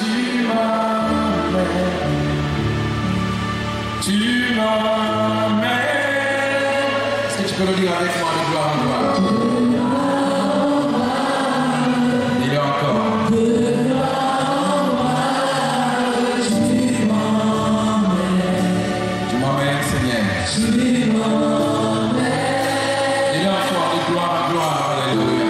tu m'emmènes, tu m'emmènes. Est-ce que tu peux le dire avec moi de gloire en gloire? Dis-le encore. Tu m'emmènes, Seigneur. Tu m'emmènes. Dis-le encore de gloire en gloire. Alléluia.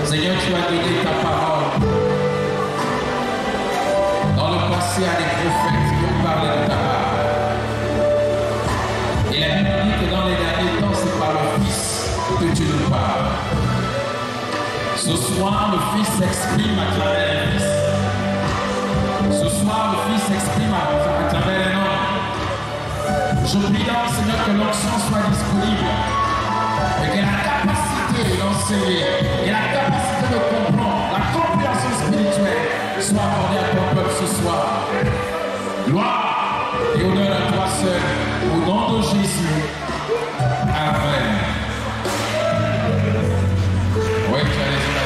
Seigneur, tu as donné ta parole. Dans le passé, à des prophètes qui ont parlé de ta parole. Et la Bible dit que dans les derniers temps, c'est par le Fils que tu nous parles. Ce soir, le Fils s'exprime à travers le Fils. Ce soir, le Fils s'exprime à travers les noms. Je prie donc, Seigneur, que l'onction soit disponible. Et que la capacité d'enseigner et la capacité de comprendre, la compréhension spirituelle soit accordée à ton peuple ce soir. Gloire et honneur à toi seul, au nom de Jésus. Amen. Oui, tu as raison, la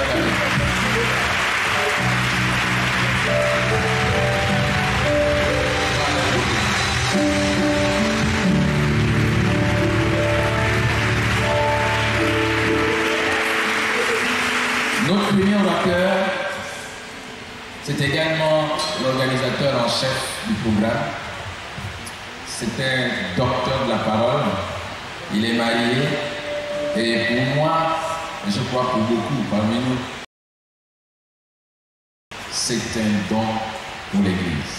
Notre premier orateur, c'est également l'organisateur en chef du programme. C'est un docteur de la parole. Il est marié. Et pour moi, je crois pour beaucoup parmi nous, c'est un don pour l'Église.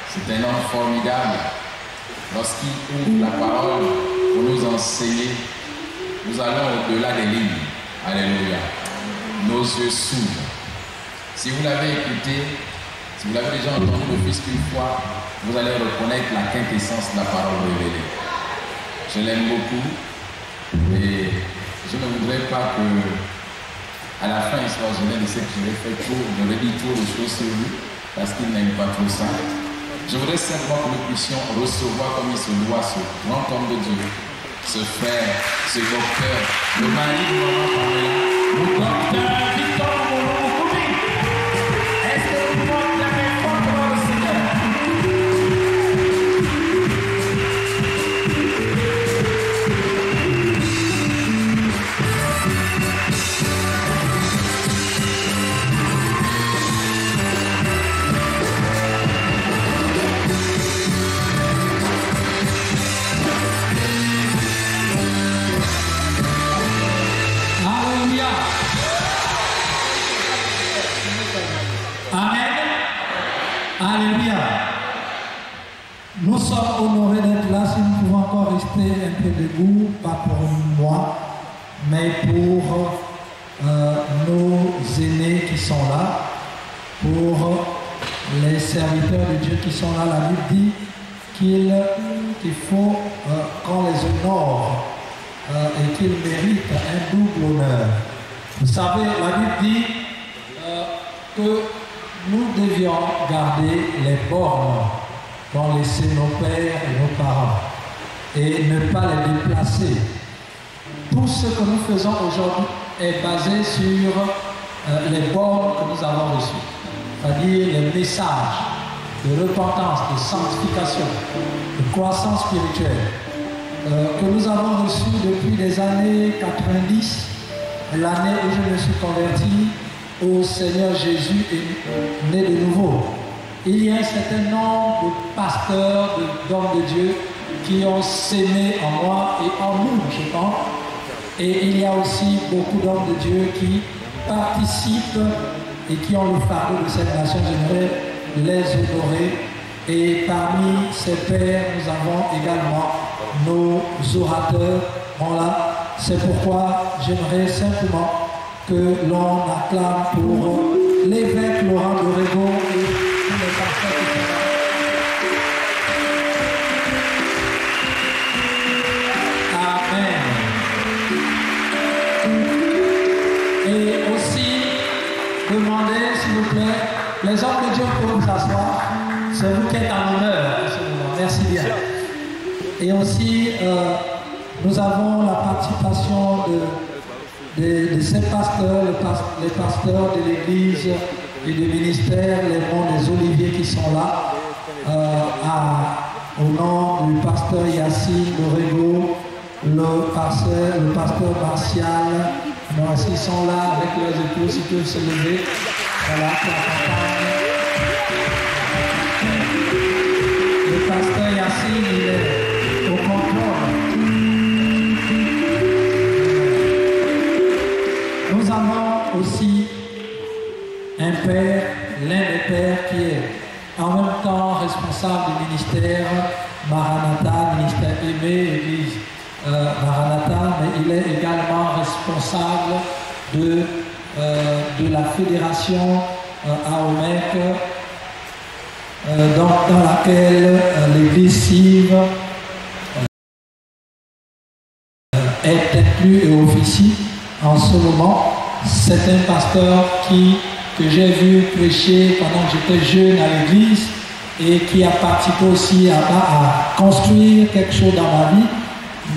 C'est un homme formidable. Lorsqu'il ouvre la parole pour nous enseigner, nous allons au-delà des lignes. Alléluia. Nos yeux s'ouvrent. Si vous l'avez écouté, si vous l'avez déjà entendu le fils qu'une fois, vous allez reconnaître la quintessence de la parole révélée. Je l'aime beaucoup et je ne voudrais pas que à la fin il soit gêné de ce que je vais faire trop, je vais dire trop de choses sur lui parce qu'il n'aime pas trop ça. Je voudrais simplement que nous puissions recevoir comme il se doit ce grand homme de Dieu, ce frère, ce docteur, le mari de maman Pamela, le docteur Victor Mokoumi. Est-ce que vous portez la main forte devant le Seigneur? manifester un peu de goût, pas pour moi, mais pour nos aînés qui sont là, pour les serviteurs de Dieu qui sont là. La Bible dit qu'il faut qu'on les honore et qu'ils méritent un double honneur. Vous savez, la Bible dit que nous devions garder les bornes qu'ont laissé nos pères et nos parents et ne pas les déplacer. Tout ce que nous faisons aujourd'hui est basé sur les bornes que nous avons reçues, c'est-à-dire les messages de repentance, de sanctification, de croissance spirituelle que nous avons reçus depuis les années 90, l'année où je me suis converti au Seigneur Jésus et né de nouveau. Il y a un certain nombre de pasteurs, d'hommes de Dieu qui ont sémé en moi et en nous, je pense. Et il y a aussi beaucoup d'hommes de Dieu qui participent et qui ont le fardeau de cette nation. J'aimerais les honorer. Et parmi ces pères, nous avons également nos orateurs. Voilà. C'est pourquoi j'aimerais simplement que l'on acclame pour l'évêque Laurent Dorego et tous les pasteurs qui sont là. Amen. Et aussi, demandez, s'il vous plaît, les hommes de Dieu pour vous asseoir. C'est vous qui êtes en honneur en ce moment. Merci bien. Et aussi, nous avons la participation de ces pasteurs, les pasteurs de l'église et du ministère, les monts des Oliviers qui sont là, au nom du pasteur Yacine Dorego, le pasteur Martial. Ils sont là avec leurs épouses, ils peuvent se lever. Voilà, qui accompagnent. Le pasteur Yacine, il est au contrôle. Nous avons aussi un père, l'un des pères qui est en même temps responsable du ministère Maranatha, ministère aimé, église Maranatha, mais il est également responsable de la fédération AOMEC, dans laquelle l'église Sive est inclus et officie en ce moment. C'est un pasteur que j'ai vu prêcher pendant que j'étais jeune à l'église et qui a participé aussi à construire quelque chose dans ma vie.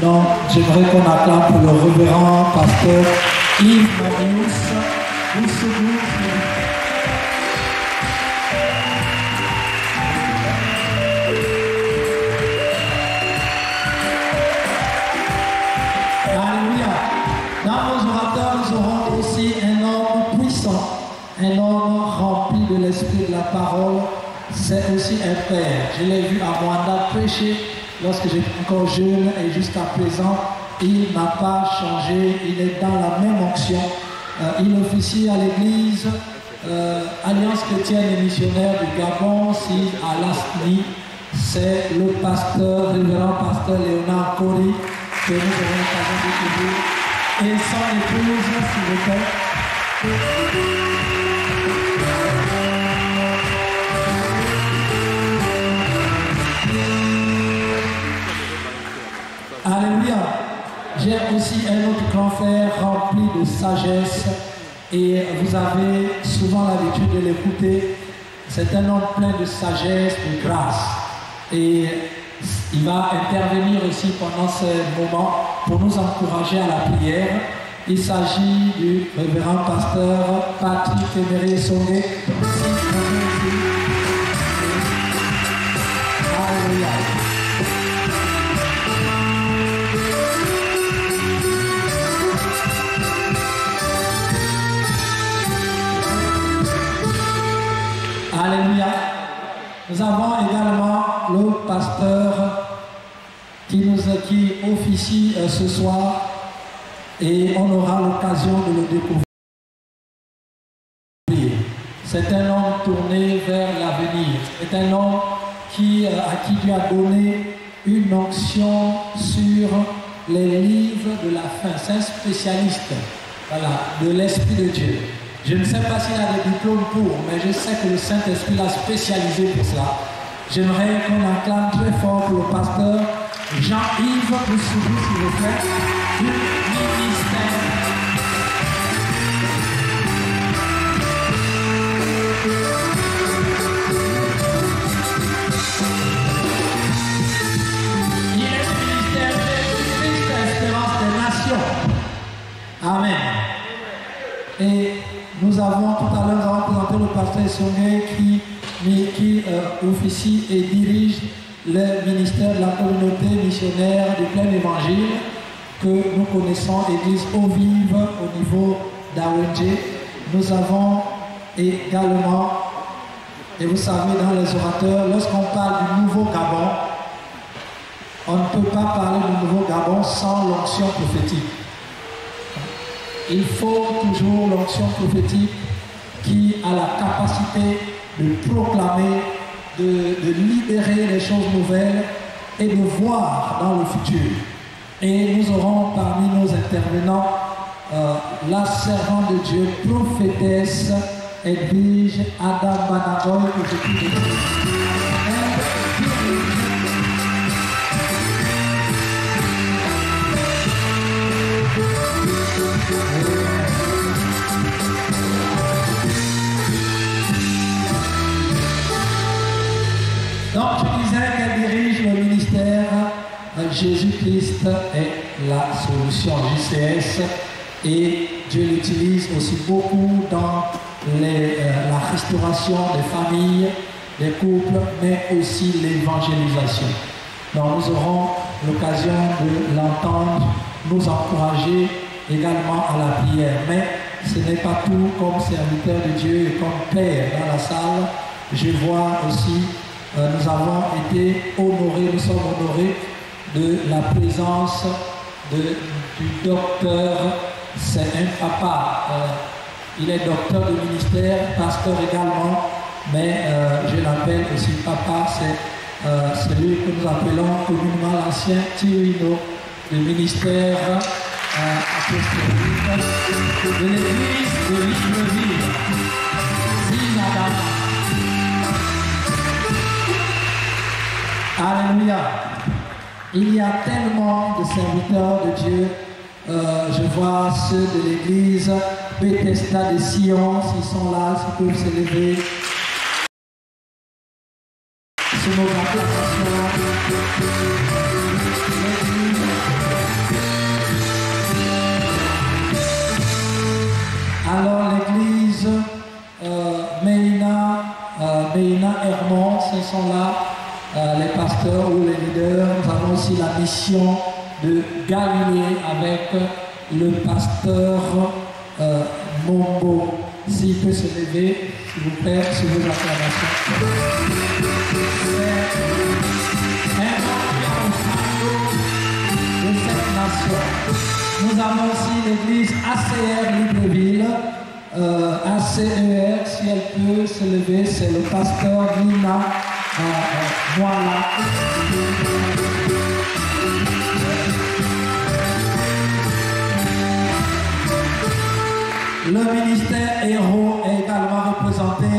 Donc j'aimerais qu'on acclame pour le révérend pasteur Yves Marius. Alléluia. Dans nos orateurs, nous aurons aussi un homme puissant, un homme rempli de l'esprit de la parole. C'est aussi un père. Je l'ai vu à Rwanda prêcher lorsque j'étais encore jeune et jusqu'à présent, il n'a pas changé. Il est dans la même onction. Il officie à l'église Alliance chrétienne et missionnaire du Gabon, à l'Asni. C'est le pasteur, révérend pasteur Léonard Kori, que nous aurons l'occasion d'écouter. Et son épouse, s'il vous plaît. Alléluia. J'ai aussi un autre grand frère rempli de sagesse et vous avez souvent l'habitude de l'écouter. C'est un homme plein de sagesse, de grâce. Et il va intervenir aussi pendant ce moment pour nous encourager à la prière. Il s'agit du révérend pasteur Patrick Emery Songé. Alléluia. Alléluia. Nous avons également le pasteur qui officie ce soir et on aura l'occasion de le découvrir. C'est un homme tourné vers l'avenir. C'est un homme à qui Dieu a donné une onction sur les livres de la fin. C'est un spécialiste, voilà, de l'Esprit de Dieu. Je ne sais pas s'il a des diplômes pour, mais je sais que le Saint-Esprit l'a spécialisé pour cela. J'aimerais qu'on acclame très fort pour le pasteur Jean-Yves Boussoubou, s'il vous plaît, du ministère. Il est du ministère Jésus-Christ, Espérance des Nations. Amen. Et nous avons tout à l'heure présenté le pasteur Songé qui officie et dirige le ministère de la communauté missionnaire du plein évangile que nous connaissons, Église Eau Vive au niveau d'Awenje. Nous avons également, et vous savez dans les orateurs, lorsqu'on parle du Nouveau Gabon, on ne peut pas parler du Nouveau Gabon sans l'onction prophétique. Il faut toujours l'onction prophétique qui a la capacité de proclamer, de libérer les choses nouvelles et de voir dans le futur. Et nous aurons parmi nos intervenants la servante de Dieu, prophétesse Edwige Adam Banagoy, que je prie de Dieu. Donc je disais qu'elle dirige le ministère Jésus-Christ est la solution, JCS, et Dieu l'utilise aussi beaucoup dans la restauration des familles, des couples, mais aussi l'évangélisation. Donc nous aurons l'occasion de l'entendre, nous encourager également à la prière. Mais ce n'est pas tout, comme serviteur de Dieu et comme père dans la salle. Je vois aussi, nous avons été honorés, nous sommes honorés de la présence du docteur. C'est un papa, il est docteur de ministère, pasteur également, mais je l'appelle aussi papa. C'est celui que nous appelons communément l'ancien Tirino, du ministère apostolique de l'église de Libreville. Alléluia. Il y a tellement de serviteurs de Dieu. Je vois ceux de l'église Bethesda de Sion, s'ils sont là, s'ils peuvent se lever. Sous nos acclamations. Alors l'église Meina Hermont, ils sont là, les pasteurs ou les leaders. Nous avons aussi la mission de Galilée avec le pasteur Mombo. S'il peut se lever, s'il vous plaît, sur vos acclamations. C'est un de cette nation. Nous avons aussi l'église ACR Libreville, ACER, si elle peut se lever, c'est le pasteur Nina Moala. Le ministère Héros est également représenté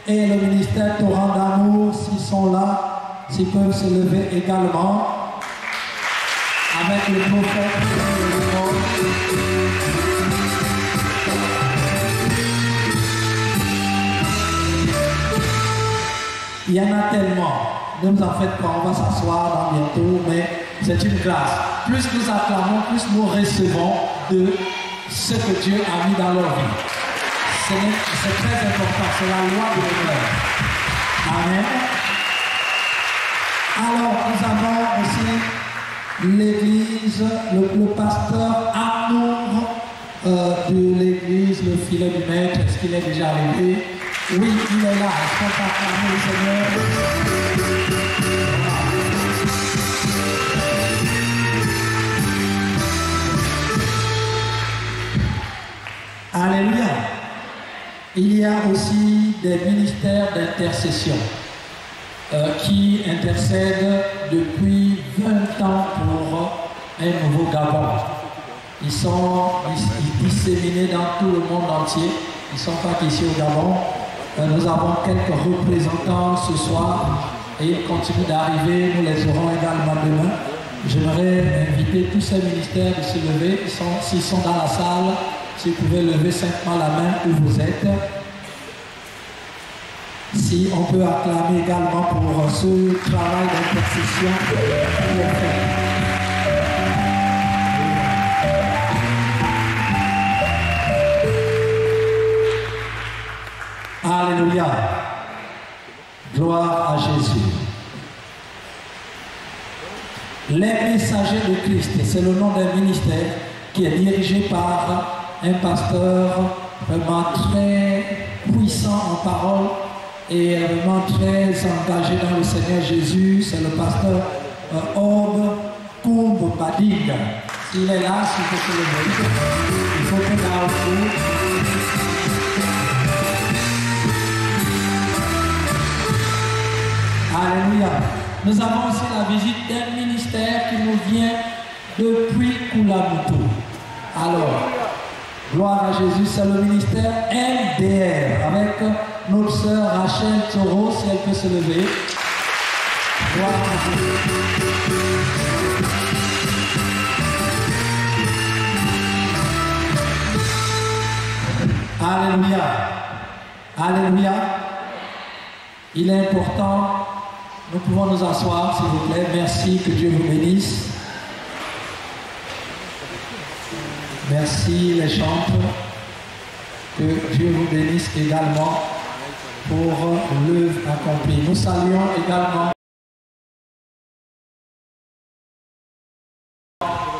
et le ministère Torrent d'Amour, s'ils sont là, s'ils peuvent se lever également avec le prophète. Il y en a tellement. Ne vous en faites pas, on va s'asseoir dans bientôt, mais c'est une grâce. Plus nous acclamons, plus nous recevons de ce que Dieu a mis dans leur vie. C'est très important, c'est la loi de l'honneur. Amen. Alors, nous avons aussi l'église, le pasteur Amour de l'église, le filet du maître. Est-ce qu'il est déjà arrivé? Oui, il est là. Est-ce qu'on peut acclamer le Seigneur? Alléluia. Il y a aussi des ministères d'intercession qui intercèdent depuis 20 ans pour un nouveau Gabon. Ils sont disséminés dans tout le monde entier. Ils ne sont pas qu'ici au Gabon. Nous avons quelques représentants ce soir et ils continuent d'arriver. Nous les aurons également demain. J'aimerais inviter tous ces ministères de se lever. S'ils sont dans la salle, si vous pouvez lever simplement la main où vous êtes. Si on peut acclamer également pour ce travail d'intercession qui est fait. Alléluia. Gloire à Jésus. Les messagers de Christ, c'est le nom d'un ministère qui est dirigé par un pasteur vraiment très puissant en parole et vraiment très engagé dans le Seigneur Jésus. C'est le pasteur Ob Koumb Bading. S'il est là, s'il faut que le voyez, il faut que là aussi. Alléluia. Nous avons aussi la visite d'un ministère qui nous vient depuis Koulamoutou. Alors, gloire à Jésus, c'est le ministère MDR avec notre sœur Rachel Toro, si elle peut se lever. Gloire à Jésus. Alléluia. Alléluia. Il est important. Nous pouvons nous asseoir, s'il vous plaît. Merci, que Dieu vous bénisse. Merci les chantres. Que Dieu vous bénisse également pour l'œuvre accomplie. Nous saluons également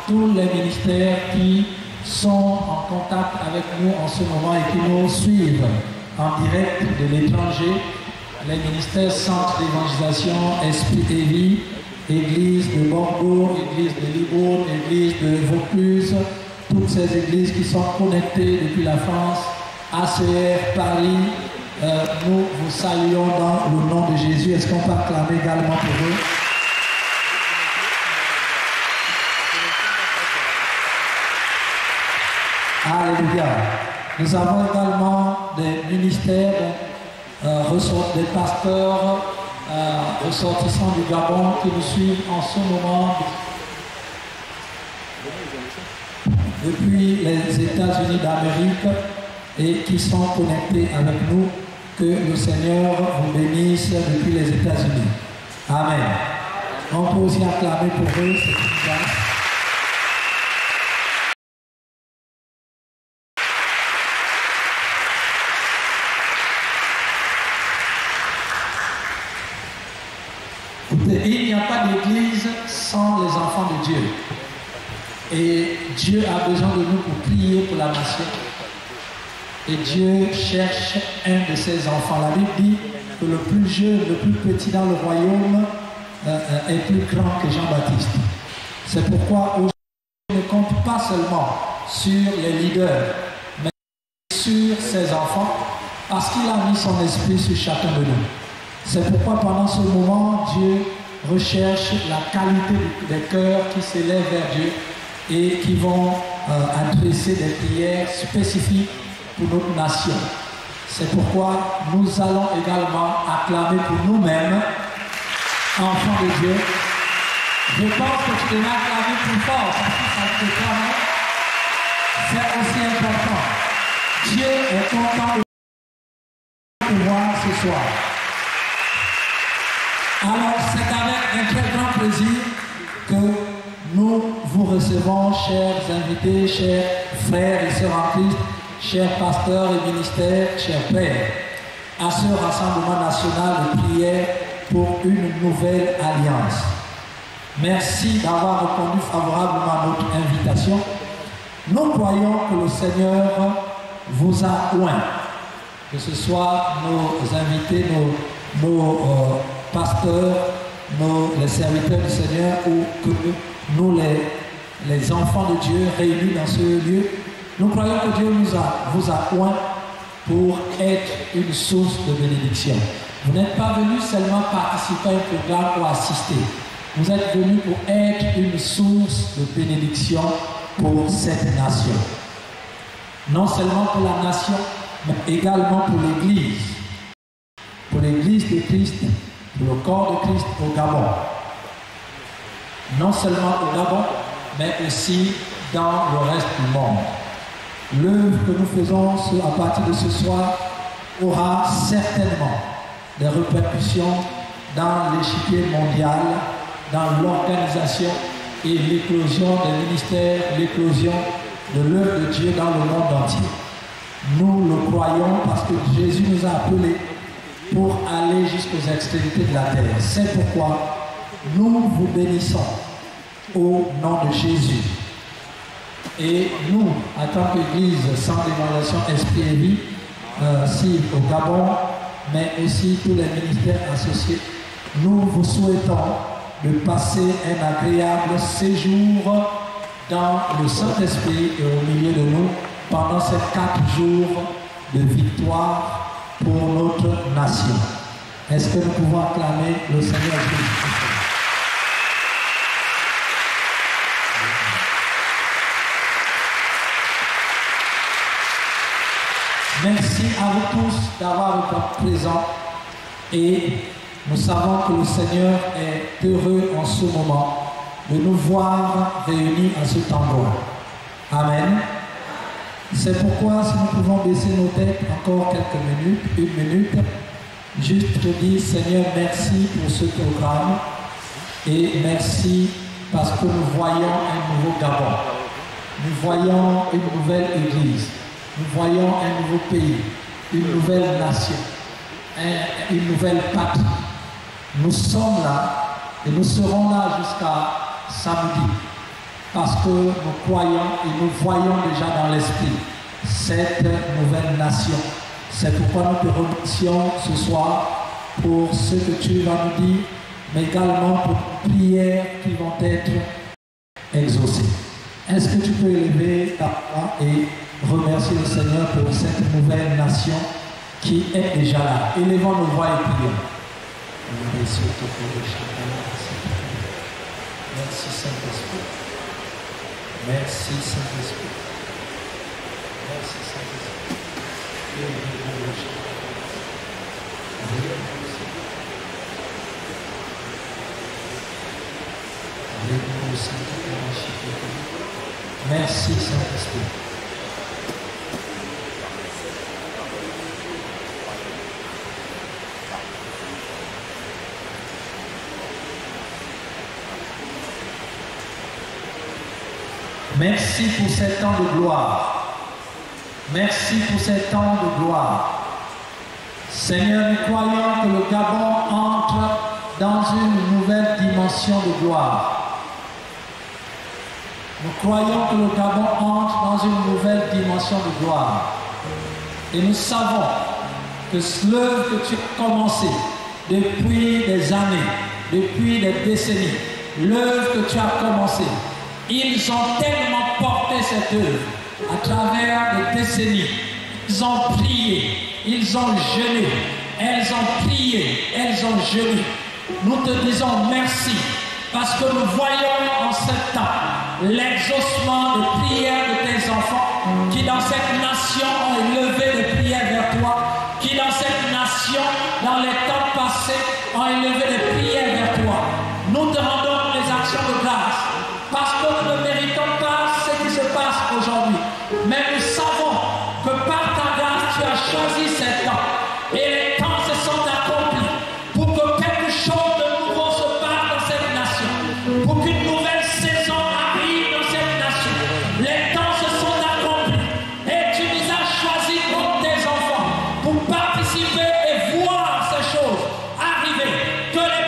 tous les ministères qui sont en contact avec nous en ce moment et qui nous suivent en direct de l'étranger. Les ministères Centre d'évangélisation, Esprit et Vie, Église de Bordeaux, Église de Libourne, Église de Vaucluse, toutes ces églises qui sont connectées depuis la France, ACR, Paris, nous vous saluons dans le nom de Jésus. Est-ce qu'on peut acclamer également pour eux? Alléluia. Nous avons également des ministères, des pasteurs ressortissants du Gabon qui nous suivent en ce moment depuis les États-Unis d'Amérique et qui sont connectés avec nous. Que le Seigneur vous bénisse depuis les États-Unis. Amen. On peut aussi acclamer pour eux, c'est une grâce. Il n'y a pas d'église sans les enfants de Dieu. Et Dieu a besoin de nous pour prier pour la nation. Et Dieu cherche un de ses enfants. La Bible dit que le plus jeune, le plus petit dans le royaume est plus grand que Jean-Baptiste. C'est pourquoi aujourd'hui, on ne compte pas seulement sur les leaders, mais sur ses enfants, parce qu'il a mis son esprit sur chacun de nous. C'est pourquoi pendant ce moment, Dieu recherche la qualité des cœurs qui s'élèvent vers Dieu et qui vont adresser des prières spécifiques pour notre nation. C'est pourquoi nous allons également acclamer pour nous-mêmes, enfants de Dieu. Je pense que tu devrais acclamer plus fort parce que ça te permet. C'est aussi important. Dieu est content de nous voir ce soir. Alors, c'est avec un très grand plaisir que nous vous recevons, chers invités, chers frères et sœurs en Christ, chers pasteurs et ministères, chers pères, à ce rassemblement national de prière pour une nouvelle alliance. Merci d'avoir répondu favorablement à notre invitation. Nous croyons que le Seigneur vous a oint, que ce soit nos invités, nos pasteurs, les serviteurs du Seigneur ou que nous, les enfants de Dieu réunis dans ce lieu. Nous croyons que Dieu vous a oint pour être une source de bénédiction. Vous n'êtes pas venu seulement participer à un programme ou assister. Vous êtes venus pour être une source de bénédiction pour cette nation. Non seulement pour la nation, mais également pour l'Église. Pour l'Église de Christ, pour le corps de Christ au Gabon. Non seulement au Gabon, mais aussi dans le reste du monde. L'œuvre que nous faisons à partir de ce soir aura certainement des répercussions dans l'échiquier mondial, dans l'organisation et l'éclosion des ministères, l'éclosion de l'œuvre de Dieu dans le monde entier. Nous le croyons parce que Jésus nous a appelés pour aller jusqu'aux extrémités de la terre. C'est pourquoi nous vous bénissons au nom de Jésus. Et nous, en tant qu'Église sans dénomination Esprit et Vie, ici au Gabon, mais aussi tous les ministères associés, nous vous souhaitons de passer un agréable séjour dans le Saint-Esprit et au milieu de nous pendant ces 4 jours de victoire pour notre nation. Est-ce que nous pouvons acclamer le Seigneur Jésus? Merci à vous tous d'avoir été présents et nous savons que le Seigneur est heureux en ce moment de nous voir réunis à cet endroit. Amen. C'est pourquoi si nous pouvons baisser nos têtes encore quelques minutes, une minute, juste pour dire Seigneur merci pour ce programme et merci parce que nous voyons un nouveau Gabon. Nous voyons une nouvelle Église. Nous voyons un nouveau pays, une nouvelle nation, une nouvelle patrie. Nous sommes là et nous serons là jusqu'à samedi parce que nous croyons et nous voyons déjà dans l'esprit cette nouvelle nation. C'est pourquoi nous te remercions ce soir pour ce que tu vas nous dire, mais également pour les prières qui vont être exaucées. Est-ce que tu peux élever ta voix et remercier le Seigneur pour cette nouvelle nation qui est déjà là? Élevons nos voix et prions. Merci Saint-Esprit. Merci Saint-Esprit. Merci Saint-Esprit. Merci Saint-Esprit. Merci pour ces temps de gloire. Merci pour ces temps de gloire. Seigneur, nous croyons que le Gabon entre dans une nouvelle dimension de gloire. Nous croyons que le Gabon entre dans une nouvelle dimension de gloire. Et nous savons que l'œuvre que tu as commencée depuis des années, depuis des décennies, l'œuvre que tu as commencée, ils ont tellement porté cette œuvre à travers des décennies. Ils ont prié, ils ont jeûné, elles ont prié, elles ont jeûné. Nous te disons merci parce que nous voyons en ce temps l'exaucement des prières de tes enfants qui dans cette nation ont élevé des prières vers toi, qui dans cette nation, dans les temps passés, ont élevé des prières vers toi. Nous te rendons les actions de grâce parce que nous ne méritons pas ce qui se passe aujourd'hui. Mais nous savons que par ta grâce, tu as choisi ces temps. Et les temps se sont accomplis pour que quelque chose de nouveau se passe dans cette nation. Pour qu'une nouvelle saison arrive dans cette nation. Les temps se sont accomplis. Et tu nous as choisis comme tes enfants pour participer et voir ces choses arriver. Que les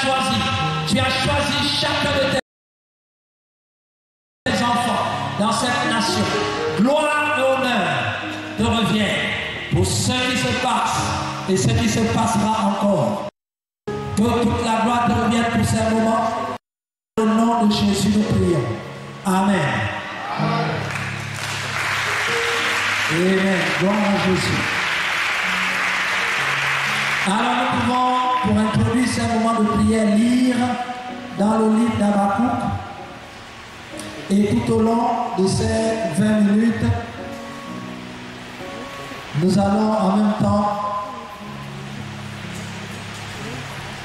choisi. Tu as choisi chacun de tes enfants dans cette nation. Gloire et honneur te reviennent pour ce qui se passe et ce qui se passera encore. Que toute la gloire te revienne pour ces moments. Au nom de Jésus, nous prions. Amen. Amen. Gloire à Jésus. Alors nous pouvons, pour introduire ces moments de prière, lire dans le livre d'Habakkuk. Et tout au long de ces 20 minutes, nous allons en même temps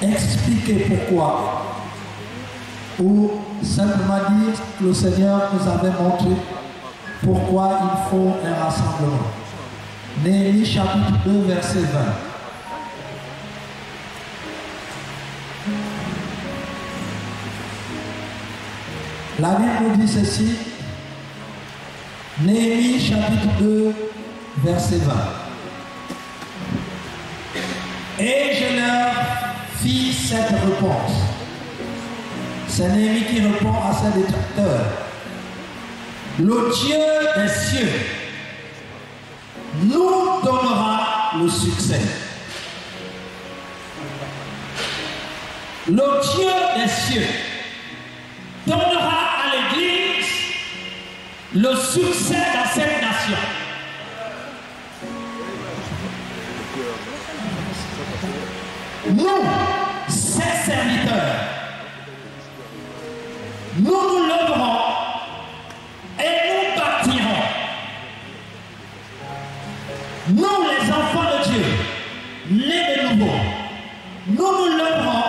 expliquer pourquoi, ou simplement dire que le Seigneur nous avait montré pourquoi il faut un rassemblement. Néhémie chapitre 2 verset 20. La Bible nous dit ceci, Néhémie chapitre 2 verset 20. Et je leur fis cette réponse. C'est Néhémie qui répond à ses détracteurs. Le Dieu des cieux nous donnera le succès. Le Dieu des cieux donnera à l'Église le succès dans cette nation. Nous, ses serviteurs, nous nous lèverons et nous bâtirons. Nous, les enfants de Dieu, nés de nouveau, nous nous lèverons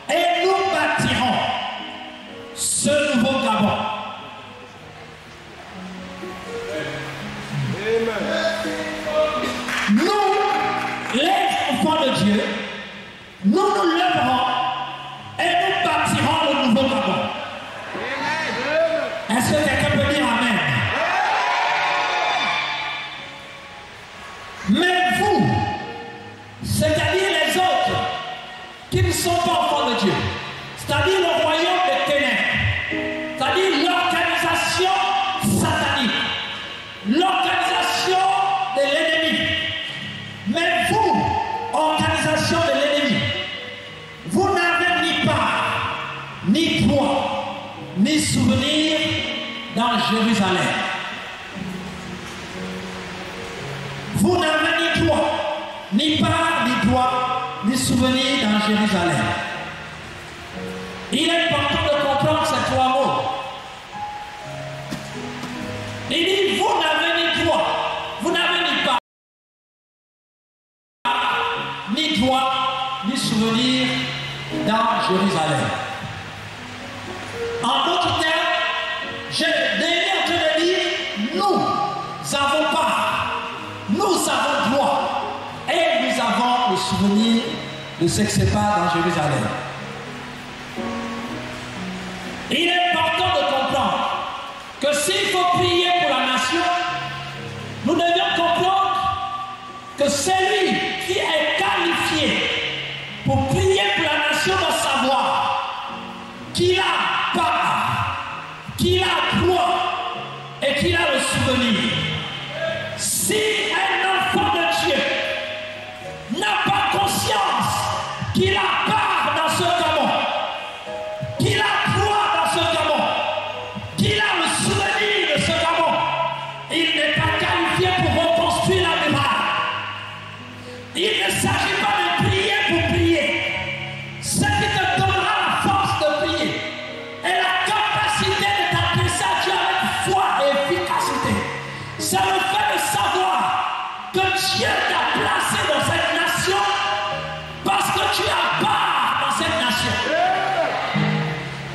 et nous bâtirons ce nouveau Gabon. Nous, les enfants de Dieu, nous nous lèverons et nous bâtirons le nouveau Gabon. Est-ce que quelqu'un peut dire Amen? Mais vous, c'est-à-dire les autres qui ne sont pas enfants de Dieu, c'est-à-dire le royaume des ténèbres, c'est-à-dire l'organisation satanique, l'organisation de l'ennemi. Mais vous, organisation de l'ennemi, vous n'avez ni part, ni droit, ni souvenir dans Jérusalem. Vous n'avez ni droit, ni part, ni droit, ni souvenir dans Jérusalem. Il est important de comprendre ces trois mots. Il dit, vous n'avez ni droit, vous n'avez ni part, ni droit, ni souvenir dans Jérusalem. En d'autres termes, je suis en train de dire, nous avons part, nous avons droit, et nous avons le souvenir de ce qui se passe dans Jérusalem. Il est important de comprendre que s'il faut prier pour la nation, nous devions comprendre que celui qui est qualifié pour prier pour la nation doit savoir qu'il a part, qu'il a droit et qu'il a le souvenir. Si un enfant de Dieu n'a pas conscience qu'il a part dans ce Gabon, qu'il a droit dans ce Gabon, qu'il a le souvenir de ce Gabon, il n'est pas qualifié pour reconstruire la muraille. Il ne s'agit pas de prier pour prier. Ce qui te donnera la force de prier et la capacité de t'adresser à Dieu avec foi et efficacité, c'est le fait de savoir que Dieu t'a placé dans cette nation parce que tu as part dans cette nation.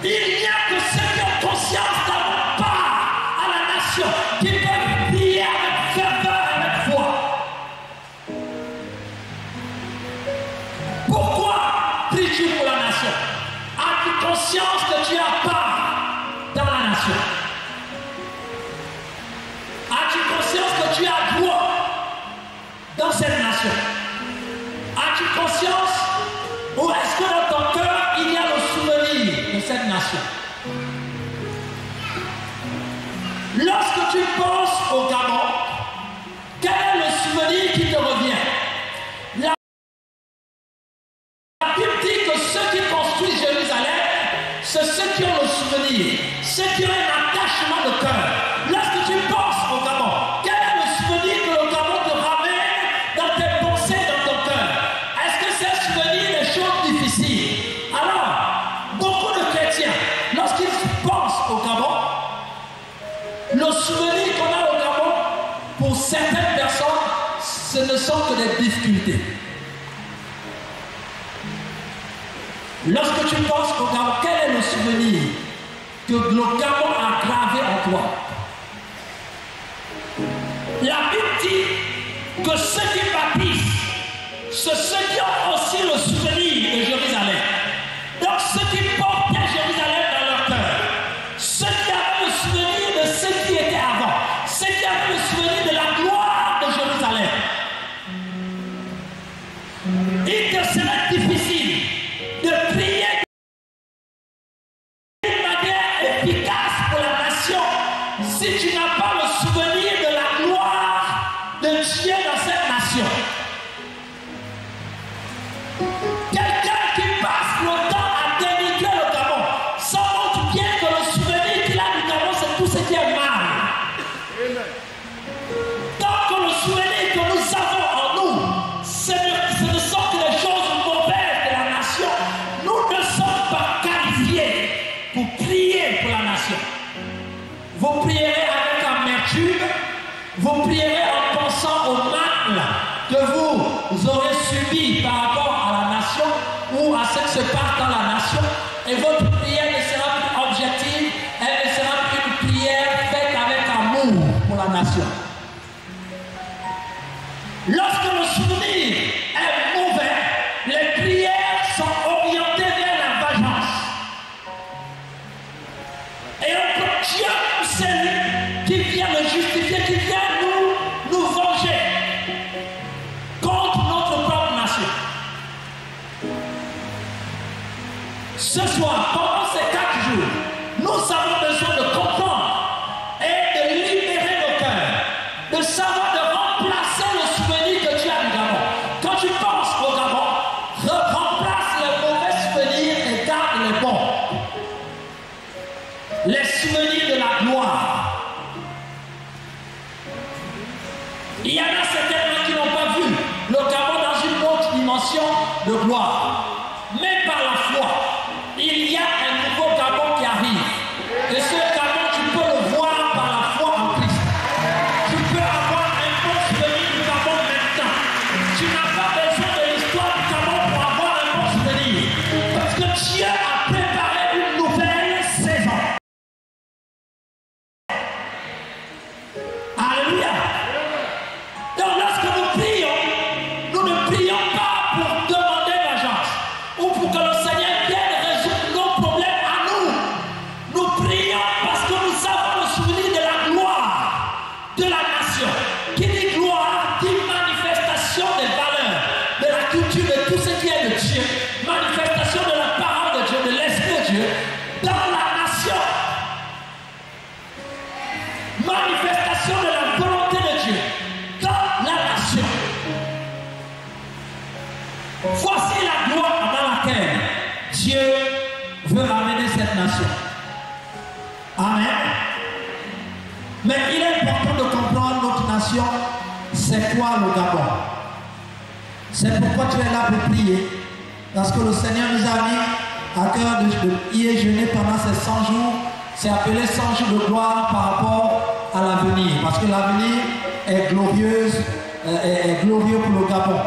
Il n'y a que ceux qui ont conscience d'avoir part à la nation qui peuvent prier avec ferveur et avec foi. Pourquoi pries-tu pour la nation? As-tu conscience que tu as part dans la nation? As-tu conscience que tu as droit dans cette nation? As-tu conscience ou est-ce que dans ton cœur nation. Lorsque tu penses au Gabon, quel est le souvenir qui te revient? La Bible dit que ceux qui construisent Jérusalem, c'est ceux qui ont le souvenir, ceux qui ont un attachement de cœur. Lorsque tu penses au Gabon, quel est le souvenir que le Gabon te ramène dans tes pensées, dans ton cœur? Est-ce que c'est un souvenir des choses difficiles? Alors, beaucoup de chrétiens, lorsqu'ils pensent au Gabon, le souvenir qu'on a au Gabon, pour certaines personnes, ce ne sont que des difficultés. Lorsque tu penses au Gabon, quel est le souvenir que le Gabon a gravé en toi? La Bible dit que ceux qui bâtissent, c'est ceux qui ont aussi le souvenir de Jérusalem. Donc ceux qui portaient Jérusalem dans leur cœur, ceux qui avaient le souvenir de ce qui était avant, ceux qui avaient le souvenir de la gloire de Jérusalem. Il te serait difficile de prier d'une manière efficace pour la nation si tu n'as pas le souvenir de la gloire de Dieu dans cette nation. Quelqu'un qui passe le temps à dénigrer le Gabon, ça montre bien que le souvenir qu'il a du Gabon, c'est tout ce qui est mal. Tant que le souvenir que nous avons en nous, ce ne sont que les choses mauvaises de la nation, nous ne sommes pas qualifiés pour prier pour la nation. Vous prierez avec amertume, vous prierez en pensant au mal que vous aurez subi par rapport à la nation ou à ce qui se passe dans la nation, et votre prière ne sera plus objective, elle ne sera plus une prière faite avec amour pour la nation. Lorsque le souvenir est mauvais, les prières sont orientées vers la vengeance. Et Dieu, c'est lui qui vient le justifier, qui vient nous venger contre notre propre nation. Ce soir, pendant ces 4 jours, nous avons besoin de comprendre et de libérer nos cœurs, de savoir de remplacer le souvenir que tu as du Gabon. Quand tu penses au Gabon, remplace les mauvais souvenirs et garde les bons. Les souvenirs de la gloire. Il y en a certains qui n'ont pas vu le Gabon dans une autre dimension de gloire. Mais par la foi, il y a un nouveau Gabon qui arrive. Et ce Gabon, tu peux le voir par la foi en Christ. Tu peux avoir un bon souvenir du Gabon maintenant. Tu n'as pas besoin de l'histoire du Gabon pour avoir un bon souvenir. Parce que Dieu a préparé une nouvelle saison. Alléluia. Donc lorsque nous prions, nous ne prions pas pour demander vengeance ou pour que le Seigneur vienne résoudre nos problèmes à nous. Nous prions parce que nous avons le souvenir de la gloire de la nation. Qui dit gloire dit manifestation des valeurs, de la culture, de tout ce qui est de Dieu, manifestation de la parole de Dieu, de l'Esprit de Dieu dans la nation, manifestation de la volonté de Dieu dans la nation. Voici la gloire dans laquelle Dieu veut amener cette nation. Amen. Mais il est important de comprendre notre nation, c'est quoi le Gabon. C'est pourquoi tu es là pour prier. Parce que le Seigneur nous a mis à cœur de y jeûner pendant ces 100 jours. C'est appelé 100 jours de gloire par rapport à l'avenir. Parce que l'avenir est glorieux pour le Gabon.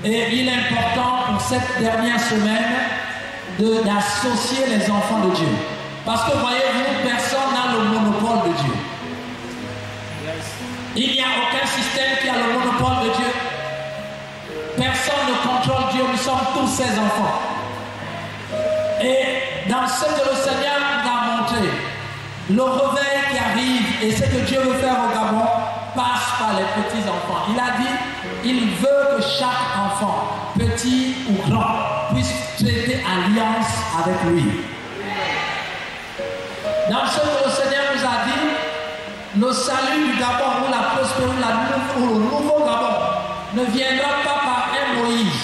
Et il est important pour cette dernière semaine d'associer les enfants de Dieu. Parce que voyez-vous, personne n'a le monopole de Dieu. Il n'y a aucun système qui a le monopole de Dieu. Personne ne contrôle Dieu, nous sommes tous ses enfants. Et dans ce que le Seigneur nous a montré, le réveil qui arrive et ce que Dieu veut faire au Gabon passe par les petits enfants. Il a dit, il veut que chaque enfant, petit ou grand, puisse traiter alliance avec lui. Dans ce que le Seigneur nous a dit, le salut du Gabon ou la prospérité ou le nouveau Gabon ne viendra pas par un Moïse.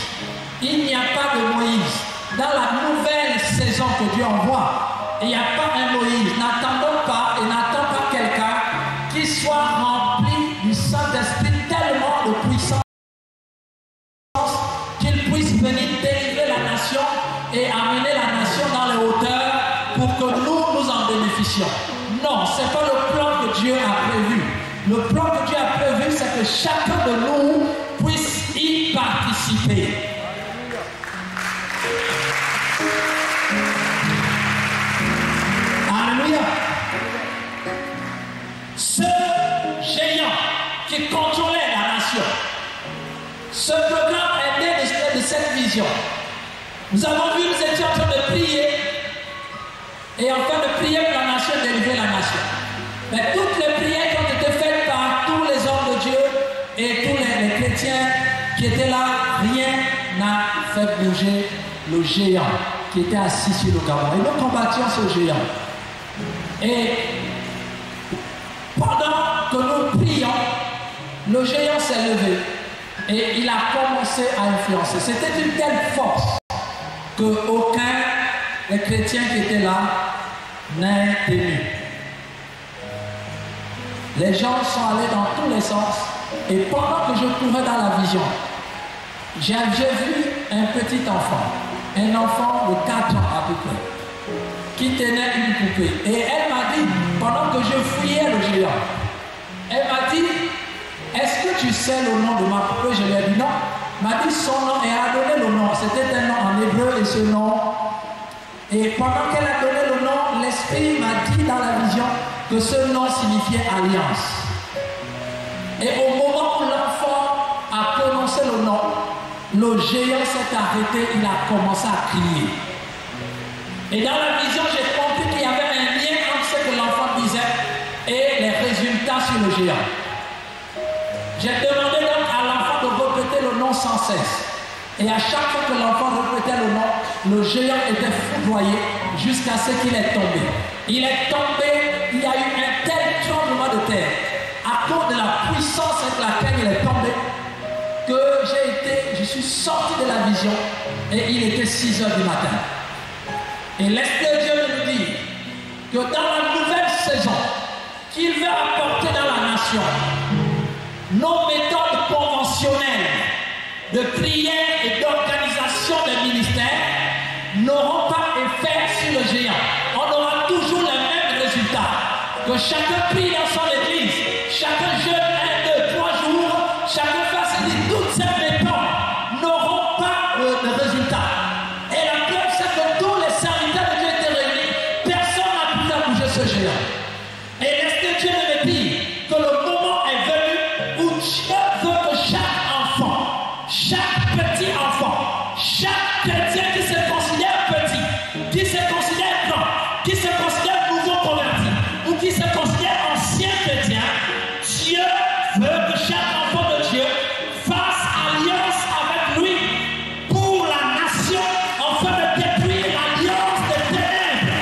Il n'y a pas de Moïse. Dans la nouvelle saison que Dieu envoie, il n'y a pas un Moïse. N'attendons pas et n'attends pas quelqu'un qui soit rempli du Saint-Esprit tellement de puissance qu'il puisse venir délivrer la nation et amener la nation dans les hauteurs pour que nous en bénéficions. Non, ce n'est pas le plan que Dieu a prévu. Le plan que Dieu a prévu, c'est que chacun de nous puisse y participer. Alléluia. Ce géant qui contrôlait la nation, ce programme est né de cette vision. Nous avons vu, nous étions en train de prier et en train de prier pour la nation, délivrer la nation. Mais toutes les prières qui ont été faites par tous les hommes de Dieu et tous les chrétiens qui étaient là, rien n'a fait bouger le géant qui était assis sur le Gabon. Et nous combattions ce géant. Et pendant que nous prions, le géant s'est levé et il a commencé à influencer. C'était une telle force qu'aucun des chrétiens qui étaient là n'est tenu. Les gens sont allés dans tous les sens et pendant que je courais dans la vision, j'ai vu un petit enfant, un enfant de 4 ans à peu près, qui tenait une poupée. Et elle m'a dit, pendant que je fouillais le géant, elle m'a dit, est-ce que tu sais le nom de ma poupée? Je lui ai dit non. Elle m'a dit son nom et elle a donné le nom. C'était un nom en hébreu et ce nom. Et pendant qu'elle a donné le nom, l'Esprit m'a dit dans la vision que ce nom signifiait alliance. Et au moment où l'enfant a prononcé le nom, le géant s'est arrêté, il a commencé à crier. Et dans la vision, j'ai compris qu'il y avait un lien entre ce que l'enfant disait et les résultats sur le géant. J'ai demandé donc à l'enfant de répéter le nom sans cesse. Et à chaque fois que l'enfant répétait le nom, le géant était foudroyé jusqu'à ce qu'il est tombé. Il est tombé, il y a eu un tel tremblement de terre à cause de la puissance avec laquelle il est tombé que je suis sorti de la vision et il était 6 heures du matin. Et l'Esprit de Dieu nous dit que dans la nouvelle saison qu'il veut apporter dans la nation, nos méthodes conventionnelles de prière et d'organisation des ministères n'auront pas effet sur le géant. On aura toujours les mêmes résultats. Que chacun prie dans son église, chacun jeûne 1, 2, 3 jours, chacun fasse et dit toutes ces méthodes n'auront pas de résultat. Et la preuve, c'est que tous les serviteurs de Dieu étaient réunis, personne n'a pu faire bouger ce géant. Et l'Esprit de Dieu me dit que le moment est venu où Dieu veut que chaque enfant, chaque petit enfant, chaque chrétien qui se considère petit, qui se considère grand, qui se considère nouveau converti, ou qui se considère ancien chrétien, Dieu veut que chaque enfant de Dieu fasse alliance avec lui pour la nation, afin de détruire l'alliance des ténèbres.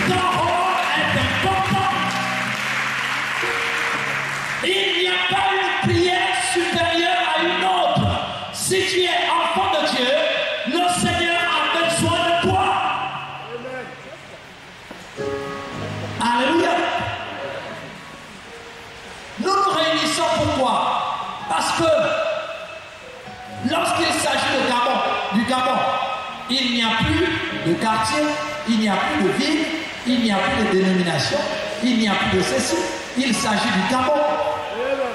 Ton rôle est important. Il n'y a pas une prière supérieure à une autre. Si tu es enfant de Dieu, le Seigneur a besoin de toi. Alléluia. Nous nous réunissons pourquoi? Parce que lorsqu'il s'agit du Gabon, il n'y a plus de quartier, il n'y a plus de ville, il n'y a plus de dénomination, il n'y a plus de ceci. Il s'agit du Gabon.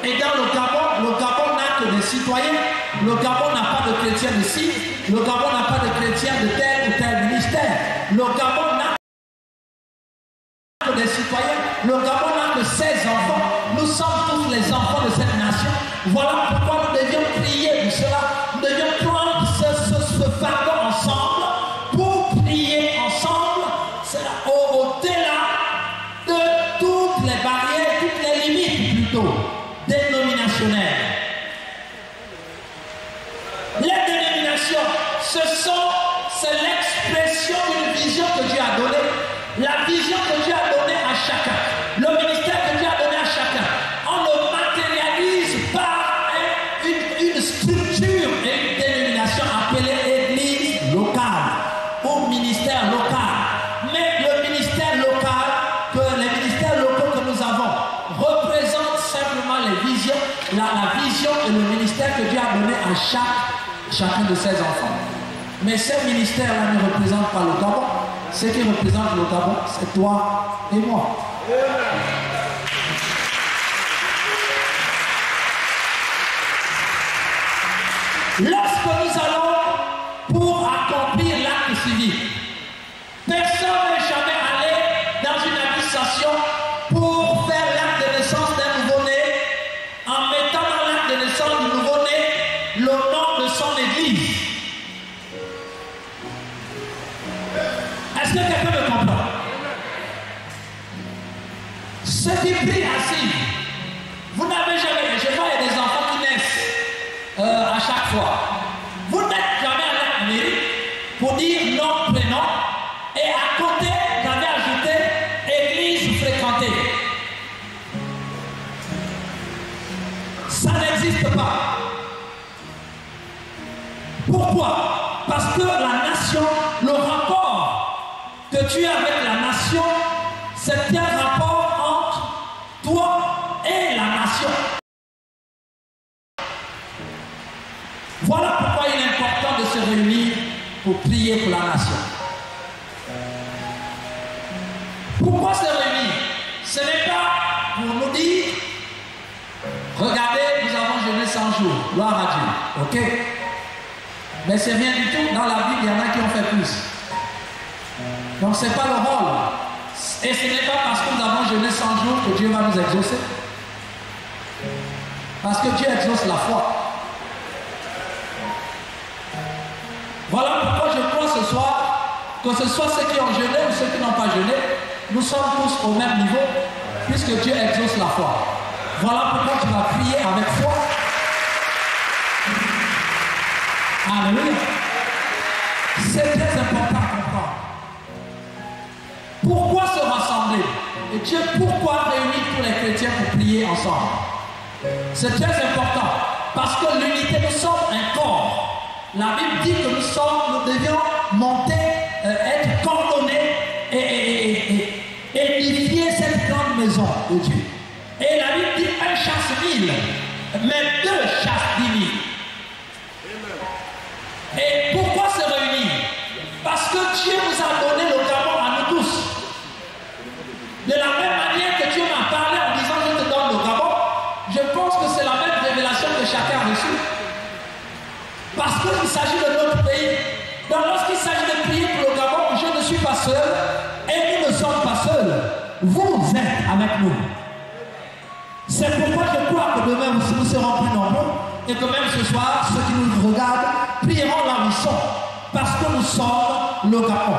Et dans le Gabon n'a que des citoyens. Le Gabon n'a pas de chrétiens ici. Le Gabon n'a pas de chrétiens de tel ou tel ministère. Le Gabon n'a que des citoyens. Le Gabon n'a que 16 enfants. Nous sommes tous les enfants de cette nation. Voilà pourquoi nous devions prier pour cela. Nous devions prendre ce fardeau ensemble pour prier ensemble. C'est au-delà de toutes les barrières, toutes les limites plutôt dénominationnelles. Les dénominations, ce sont c'est l'expression d'une vision que Dieu a donnée. La vision que Dieu a donnée à chacun. Le ministère que Dieu a donné à chacun. On le matérialise par une structure et une dénomination appelée église locale ou ministère local. Mais le ministère local, les ministères locaux que nous avons représentent simplement les visions, la vision et le ministère que Dieu a donné à chacun de ses enfants. Mais ces ministères-là ne représentent pas le Gabon. Ce qui représente le Gabon, c'est toi et moi. Lorsque nous allons pour accomplir l'acte civil, personne n'est jamais allé dans une administration pour faire l'acte de naissance d'un nouveau-né en mettant dans l'acte de naissance du nouveau-né le nom de son église. Est-ce que quelqu'un me comprend? Ceux qui prient assis, vous n'avez jamais, je vois il y a des enfants qui naissent à chaque fois. Vous n'êtes jamais allé à la mairie pour dire nom, prénom, et à côté, vous avez ajouté église fréquentée. Ça n'existe pas. Pourquoi? Parce que la nation, le rapport que tu as avec la nation, c'est un rapport entre toi et la nation. Voilà pourquoi il est important de se réunir pour prier pour la nation. Pourquoi se réunir? Ce n'est pas pour nous dire, regardez, nous avons jeûné 100 jours, gloire à Dieu, ok? Mais c'est rien du tout, dans la Bible, il y en a qui ont fait plus. Donc ce n'est pas le rôle. Et ce n'est pas parce que nous avons jeûné 100 jours que Dieu va nous exaucer. Parce que Dieu exauce la foi. Voilà pourquoi je crois ce soir, que ce soit ceux qui ont jeûné ou ceux qui n'ont pas jeûné, nous sommes tous au même niveau, puisque Dieu exauce la foi. Voilà pourquoi tu vas prier avec foi. Alléluia. C'est très important à comprendre. Pourquoi se rassembler? Et Dieu, pourquoi réunir tous les chrétiens pour prier ensemble? C'est très important. Parce que l'unité, nous sommes un corps. La Bible dit que nous devions monter, être coordonnés et édifier cette grande maison de Dieu. Et la Bible dit un chasse 1000, mais 2 chassent 10 000. Et pourquoi se réunir? Parce que Dieu nous a donné le Gabon à nous tous. De la même manière que Dieu m'a parlé en disant je te donne le Gabon, je pense que c'est la même révélation que chacun a reçue. Parce qu'il s'agit de notre pays. Donc lorsqu'il s'agit de prier pour le Gabon, je ne suis pas seul et nous ne sommes pas seuls. Vous êtes avec nous. C'est pourquoi je crois que demain nous serons plus nombreux et que même ce soir, ceux qui nous regardent prieront là où ils sont. Parce que nous sommes le Gabon.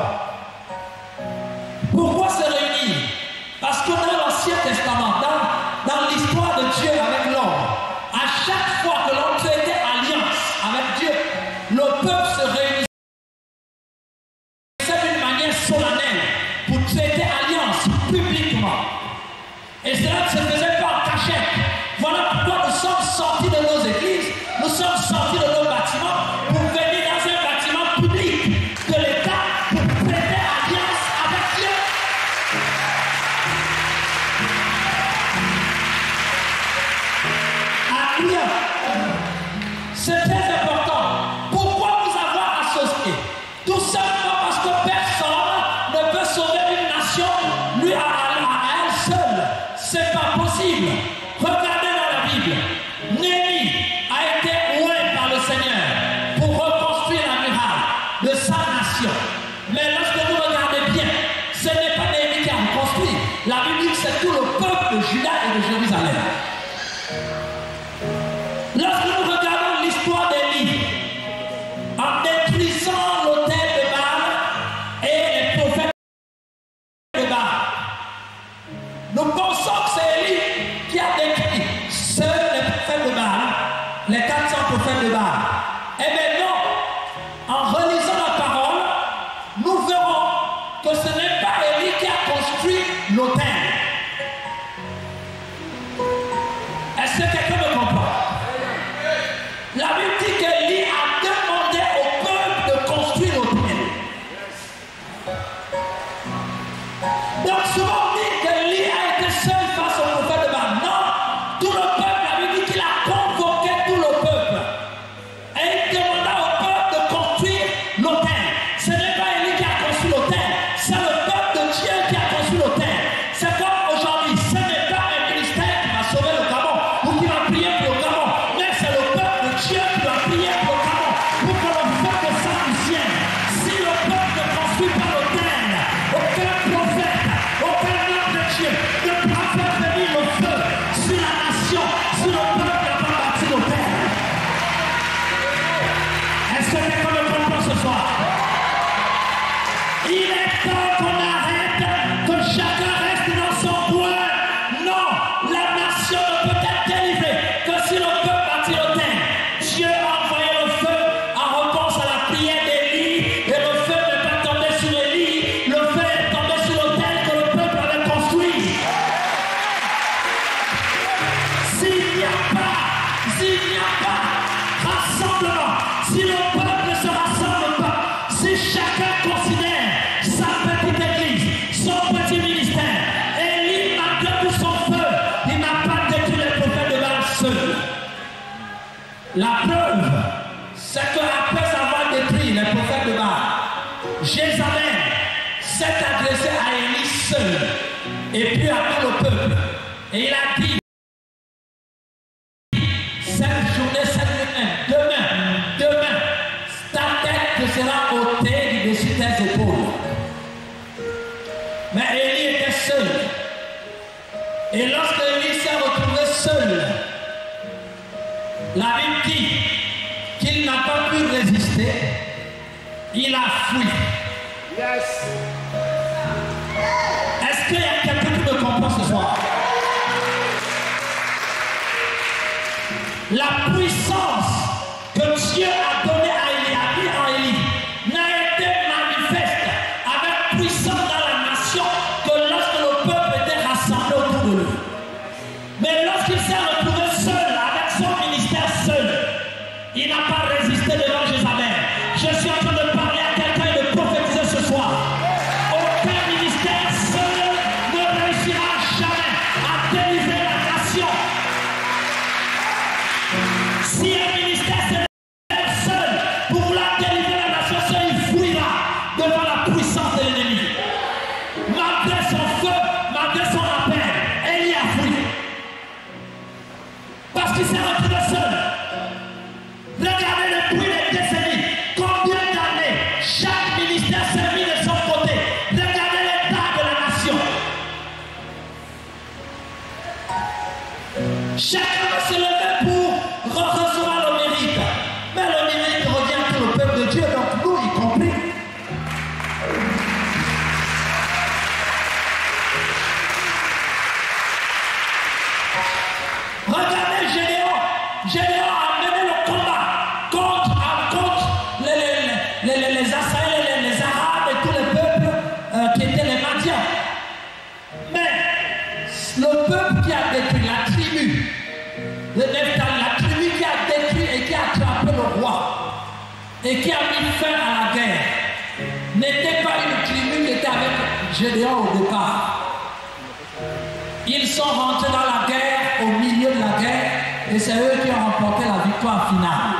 Pourquoi se réunir? Parce que dans l'Ancien Testament, dans l'histoire de Dieu avec l'homme, à chaque fois que l'on traitait alliance avec Dieu, le peuple se réunissait d'une manière solennelle pour traiter alliance publiquement. Et cela ne se faisait pas en cachette. Voilà pourquoi nous sommes sortis de nos églises, nous sommes sortis de nos bâtiments pour venir dans un bâtiment public de l'État pour traiter alliance avec Dieu. Alléluia. C'est très important. Pourquoi nous avoir associés? Tout simplement parce que personne ne peut sauver une nation lui à elle seule. C'est pas possible. Regardez dans la Bible. Néhémie a été oint par le Seigneur pour reconstruire la muraille de sa nation. Mais lorsque vous regardez bien, ce n'est pas Néhémie qui a reconstruit. La Bible dit que c'est tout le peuple de Juda et de Jérusalem. Lorsque nous regardons l'histoire d'Élie, en détruisant l'autel de Baal et les prophètes de Baal, nous pensons que c'est Élie qui a les prophètes de Baal. Jézabel s'est adressé à Élie seul et puis à tout le peuple. Et il a dit, cette journée, cette nuit, demain, ta tête sera ôtée du dessus tes épaules. Mais Élie était seul. Et lorsque Élie s'est retrouvé seul, la Bible dit qu'il n'a pas pu résister. Il a fui. Yes. Est-ce qu'il y a quelqu'un qui me comprend ce soir? La puissance que Dieu a donnée à Élie n'a été manifeste avec puissance dans la nation que lorsque le peuple était rassemblé autour de lui. Mais lorsqu'il s'est retrouvé seul, avec son ministère seul, il n'a pas résisté devant Jézabel. Je suis en train de parler à quelqu'un et de prophétiser ce soir. Aucun ministère seul ne réussira jamais à délivrer la nation. Si un ministère se lève seul pour vouloir délivrer la nation, il fuira devant la puissance de l'ennemi. Malgré son feu, malgré son appel, Élie a fui. Parce qu'il s'est retrouvé seul. Regardez depuis les décennies, combien d'années chaque ministère s'est mis de son côté. Regardez l'état de la nation. Chacun va se lever pour recevoir le mérite. Mais le mérite revient à tout le peuple de Dieu, donc nous y compris. Regardez Gédéon. Gédéon a mené le combat contre les Assaïs, les Arabes et tous les peuples qui étaient les Madians. Mais le peuple qui a détruit la tribu, la tribu qui a détruit et qui a attrapé le roi et qui a mis fin à la guerre, n'était pas une tribu qui était avec Gédéon au départ. Ils sont rentrés dans la guerre, au milieu de la guerre, et c'est eux qui ont remporté la victoire finale.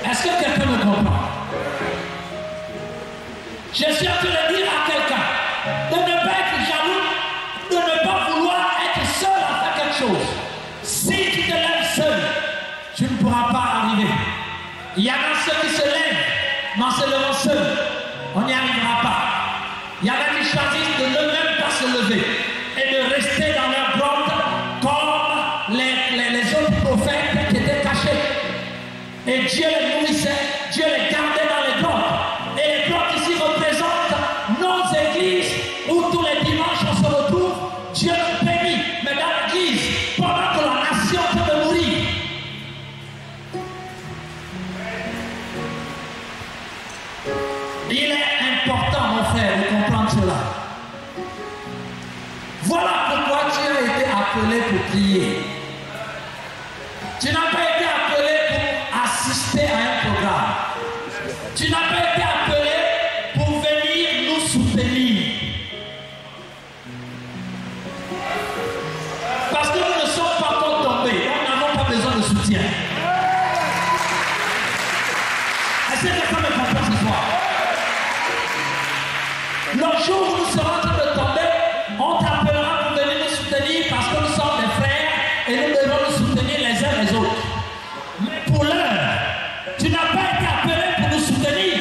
Est-ce que quelqu'un me comprend? Je suis en train de dire à quelqu'un de ne pas être jaloux, de ne pas vouloir être seul à faire quelque chose. Si tu te lèves seul, tu ne pourras pas arriver. Il y en a ceux qui se lèvent, mais en se levant seul, on n'y arrivera pas. Il y en a qui choisissent de ne même pas se lever et de rester dans leur grotte comme les autres prophètes qui étaient cachés. Et Dieu les nourrissait, Dieu les gardait dans les grottes. Et les grottes ici représentent nos églises où tous les dimanches on se retrouve. Dieu nous bénit, mais dans l'église, pendant que la nation peut de mourir. Il est important, mon frère, de comprendre cela. Voilà pourquoi tu as été appelé pour prier. Tu n'as pas été appelé pour assister à un programme. Tu n'as pas été appelé pour venir nous soutenir. Parce que nous ne sommes pas encore tombés. Nous n'avons pas besoin de soutien. Est-ce que quelqu'un me comprend ce soir? Le jour où nous serons en train de tomber, on t'appellera pour venir nous soutenir parce que nous sommes des frères et nous devons nous soutenir les uns les autres. Mais pour l'heure, tu n'as pas été appelé pour nous soutenir.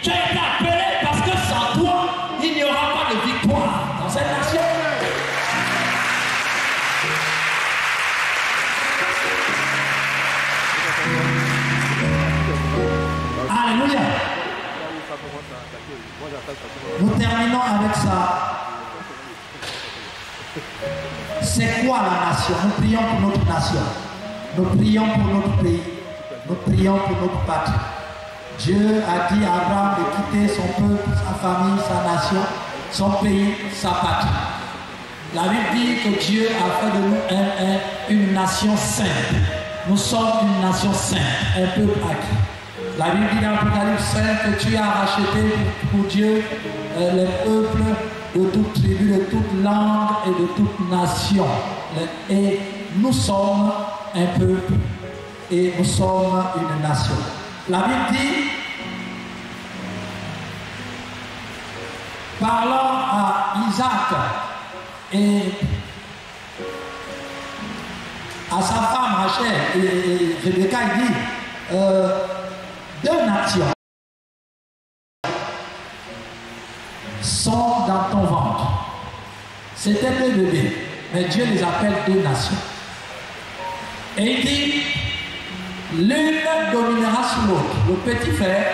Tu as été appelé parce que sans toi, il n'y aura pas de victoire dans cette nation. Alléluia. Nous terminons avec ça. C'est quoi la nation? Nous prions pour notre nation. Nous prions pour notre pays. Nous prions pour notre patrie. Dieu a dit à Abraham de quitter son peuple, sa famille, sa nation, son pays, sa patrie. La Bible dit que Dieu a fait de nous une nation sainte. Nous sommes une nation sainte, un peuple acquis. La Bible dit dans l'Apocalypse 5 que tu as racheté pour Dieu les peuples de toute tribu, de toute langue et de toute nation. Et nous sommes un peuple et nous sommes une nation. La Bible dit, parlant à Isaac et à sa femme Rachel, et Rebecca, il dit, deux nations sont dans ton ventre. C'était deux bébés, mais Dieu les appelle deux nations. Et il dit, l'une dominera sur l'autre. Le petit frère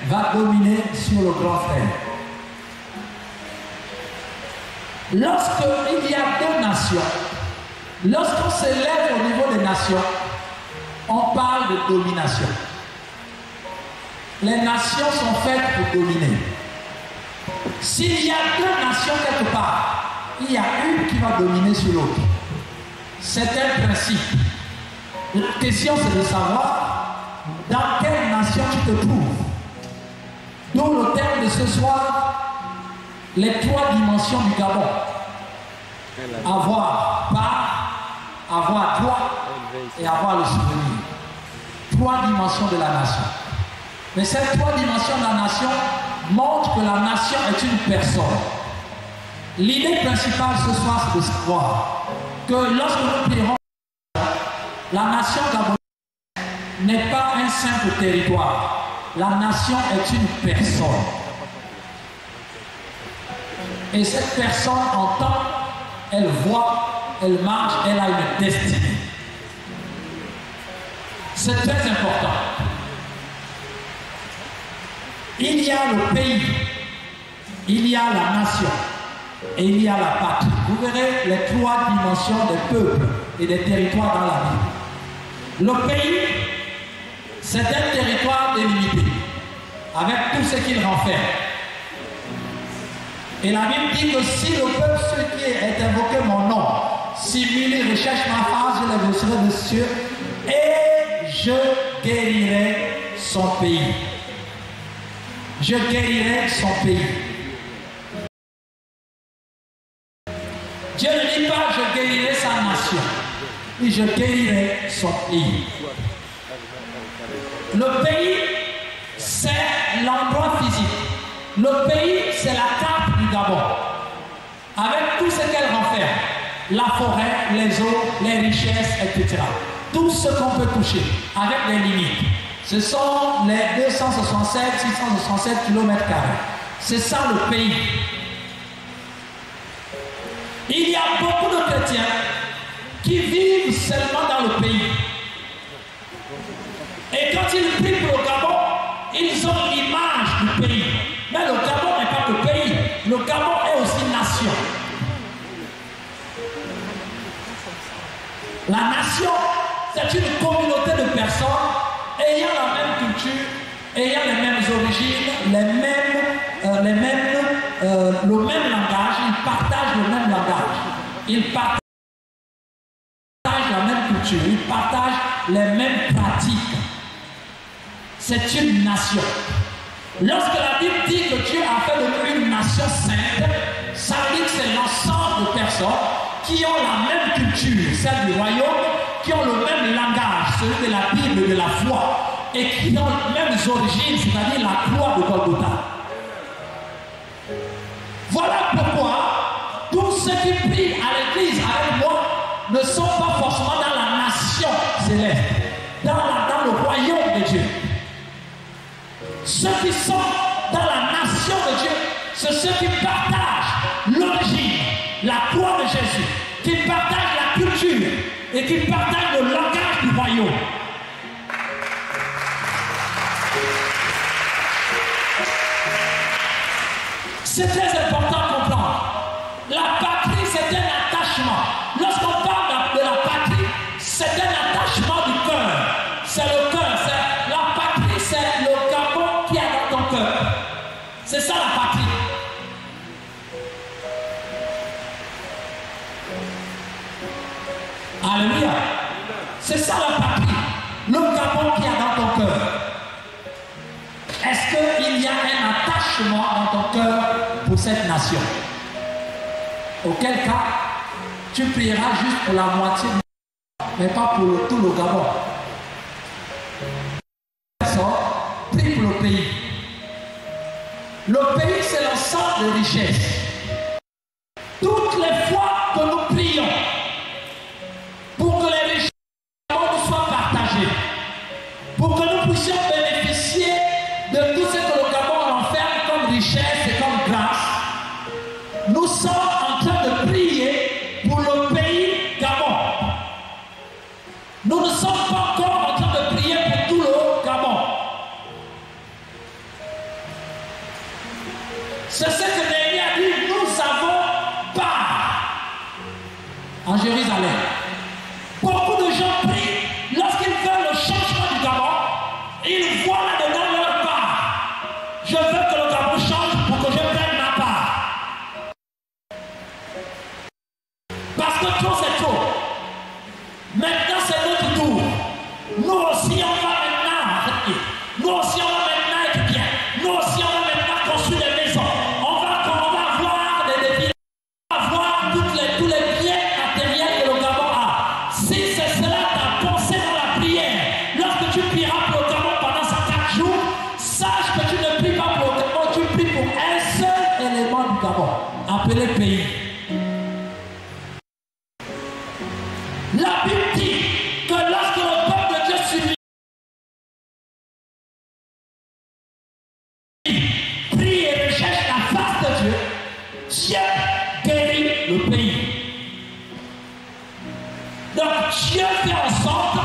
va dominer sur le grand frère. Lorsqu'il y a deux nations, lorsqu'on s'élève au niveau des nations, on parle de domination. Les nations sont faites pour dominer. S'il y a deux nations quelque part, il y a une qui va dominer sur l'autre. C'est un principe. La question c'est de savoir dans quelle nation tu te trouves. D'où le thème de ce soir, les trois dimensions du Gabon. Avoir part, avoir droit et avoir le souvenir. Trois dimensions de la nation. Mais ces trois dimensions de la nation montrent que la nation est une personne. L'idée principale ce soir, c'est de savoir que lorsque nous prierons, la nation gabonaise n'est pas un simple territoire. La nation est une personne. Et cette personne entend, elle voit, elle marche, elle a une destinée. C'est très important. Il y a le pays, il y a la nation et il y a la patrie. Vous verrez les trois dimensions des peuples et des territoires dans la Bible. Le pays, c'est un territoire délimité, avec tout ce qu'il renferme. Et la Bible dit que si le peuple ceux qui est invoqué mon nom, si lui recherche ma face, je les blesserai de cieux et je guérirai son pays. Je guérirai son pays. Dieu ne dit pas je guérirai sa nation, mais je guérirai son pays. Le pays, c'est l'endroit physique. Le pays, c'est la carte du Gabon, avec tout ce qu'elle renferme. La forêt, les eaux, les richesses, etc. Tout ce qu'on peut toucher, avec des limites. Ce sont les 667 km². C'est ça le pays. Il y a beaucoup de chrétiens qui vivent seulement dans le pays. Et quand ils prient pour le Gabon, ils ont l'image du pays. Mais le Gabon n'est pas que pays. Le Gabon est aussi nation. La nation, c'est une communauté de personnes ayant la même culture, ayant les mêmes origines, le même langage, ils partagent le même langage, ils partagent la même culture, ils partagent les mêmes pratiques. C'est une nation. Lorsque la Bible dit que Dieu a fait de nous une nation sainte, ça veut dire que c'est l'ensemble de personnes qui ont la même culture, celle du royaume, qui ont le même langage, celui de la Bible et de la foi, et qui ont les mêmes origines, c'est-à-dire la croix de Golgotha. Voilà pourquoi tous ceux qui prient à l'église avec moi ne sont pas forcément dans la nation céleste, dans le royaume de Dieu. Ceux qui sont dans la nation de Dieu, c'est ceux qui partagent l'origine, la croix de Jésus, qui partagent la culture et qui partagent le langage du royaume. C'est très important de comprendre. La patrie, c'est un attachement. Lorsqu'on parle de la patrie, c'est un attachement du cœur. C'est le cœur. La patrie, c'est le Gabon qui est dans ton cœur. C'est ça la patrie. Alléluia. C'est ça la patrie. Le Gabon qui est dans ton cœur. Est-ce qu'il y a un attachement dans ton cœur pour cette nation? Auquel cas, tu prieras juste pour la moitié, mais pas pour tout le Gabon. pays. Le pays, c'est l'ensemble des richesses. Toutes les fois que nous prions pour que les richesses nous soient partagées, pour que nous puissions bénéficier de tout ce que le Gabon renferme comme richesse et comme grâce, nous sommes en train de prier pour le pays Gabon. Nous ne sommes pas encore en train de prier pour tout le Gabon. C'est ce que Néhémie a dit, nous avons part en Jérusalem. Beaucoup de gens prient lorsqu'ils veulent le changement du Gabon, ils voient là-dedans leur part. Je veux que le Gabon change pour que je prenne ma part. Parce que trop c'est trop. Maintenant c'est notre tour. Nous aussi on va maintenant, nous aussi on va maintenant être bien. Nous aussi on va maintenant construire des maisons. On va avoir des villes, on va avoir tous les biens matériels que le Gabon a. Si c'est cela ta pensée dans la prière, lorsque tu prieras pour le Gabon pendant ces 4 jours, sache que tu ne pries pas pour le Gabon, tu pries pour un seul élément du Gabon, appelé pays. La Bible dit que lorsque le peuple de Dieu s'unit, prie et recherche la face de Dieu, Dieu guérit le pays. Donc Dieu fait en sorte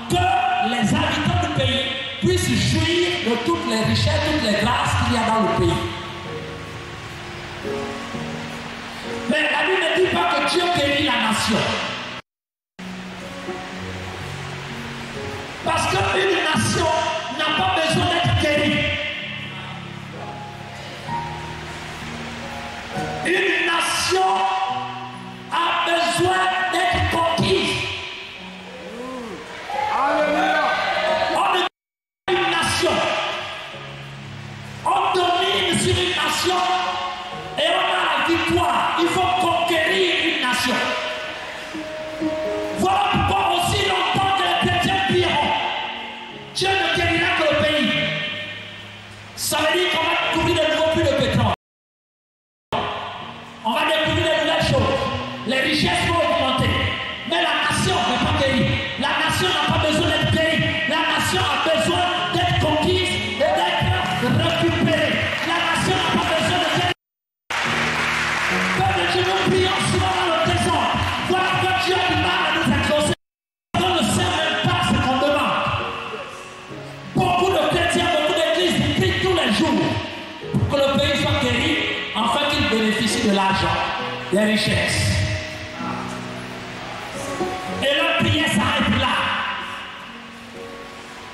que les habitants du pays puissent jouir de toutes les richesses, toutes les grâces qu'il y a dans le pays. Mais la Bible ne dit pas que Dieu guérit la nation. Parce qu'une nation n'a pas besoin d'être guérie. Une nation a besoin d'être conquise. On ne pas une nation. On domine sur une nation et on a la victoire. Il faut conquérir une nation. Voilà pourquoi aussi longtemps que les chrétiens prieront, Dieu ne guérira que le pays. Ça veut dire qu'on va découvrir de nouveaux puits de pétrole. On va découvrir de nouvelles choses. Les richesses vont augmenter. Mais la nation n'est pas guérie. La nation n'a pas besoin d'être guérie. La nation a besoin d'être conquise et d'être récupérée. La nation n'a pas besoin de guérir. Peuple de Dieu, nous prions souvent dans le désordre. Voilà que Dieu a du mal à nous exaucer. On ne sait même pas ce qu'on demande. Beaucoup de chrétiens, beaucoup d'églises prient tous les jours pour que le pays soit guéri, afin qu'il bénéficie de l'argent, des richesses. Et leur prière s'arrête là.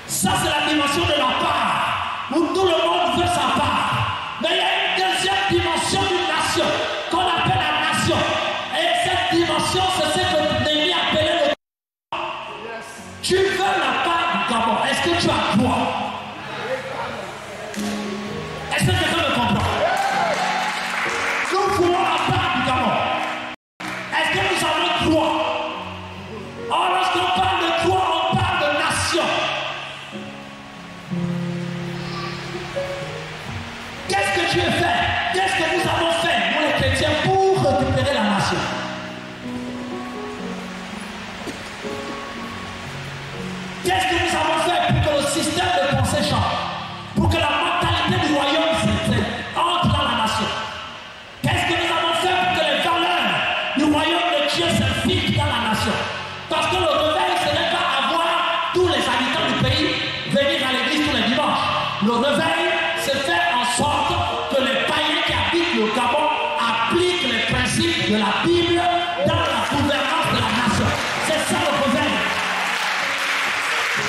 Ça, c'est la dimension de la part, où tout le monde veut sa part. Mais il y a une deuxième dimension d'une nation, qu'on appelle la nation. Et cette dimension, c'est ce que Néhémie appelait le... Tu veux la part du Gabon, est-ce que tu as droit? Est-ce que quelqu'un me comprend? Nous voulons la part du Gabon. Est-ce que nous avons droit? Or, lorsqu'on parle de droit, on parle de nation. Qu'est-ce que Dieu fait? Qu'est-ce que nous avons fait, nous les chrétiens, pour récupérer la nation? Qu'est-ce que nous avons fait pour que le système de pensée change? Pour que la mentalité du royaume entre dans la nation? Qu'est-ce que nous avons fait pour que les valeurs du royaume de Dieu s'infiltrent dans la nation? Parce que le réveil, ce n'est pas avoir tous les habitants du pays venir à l'église tous les dimanches. Le réveil, c'est faire en sorte que les païens qui habitent le Gabon appliquent les principes de la Bible dans la gouvernance de la nation. C'est ça le réveil.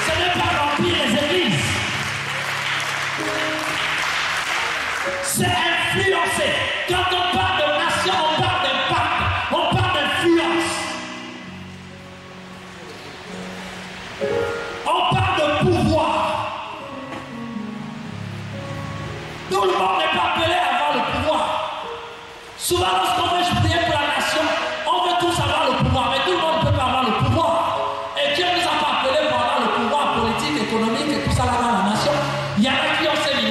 Ce n'est pas remplir les églises. C'est influencer. Quand on parle de nation, on parle d'impact, on parle d'influence. On parle de pouvoir. Tout le monde n'est pas appelé à avoir le pouvoir. Souvent, lorsqu'on veut prier pour la nation, on veut tous avoir le pouvoir, mais tout le monde ne peut pas avoir le pouvoir. Et Dieu nous a pas appelés pour avoir le pouvoir politique, économique et tout ça là dans la nation. Il y en a qui ont ces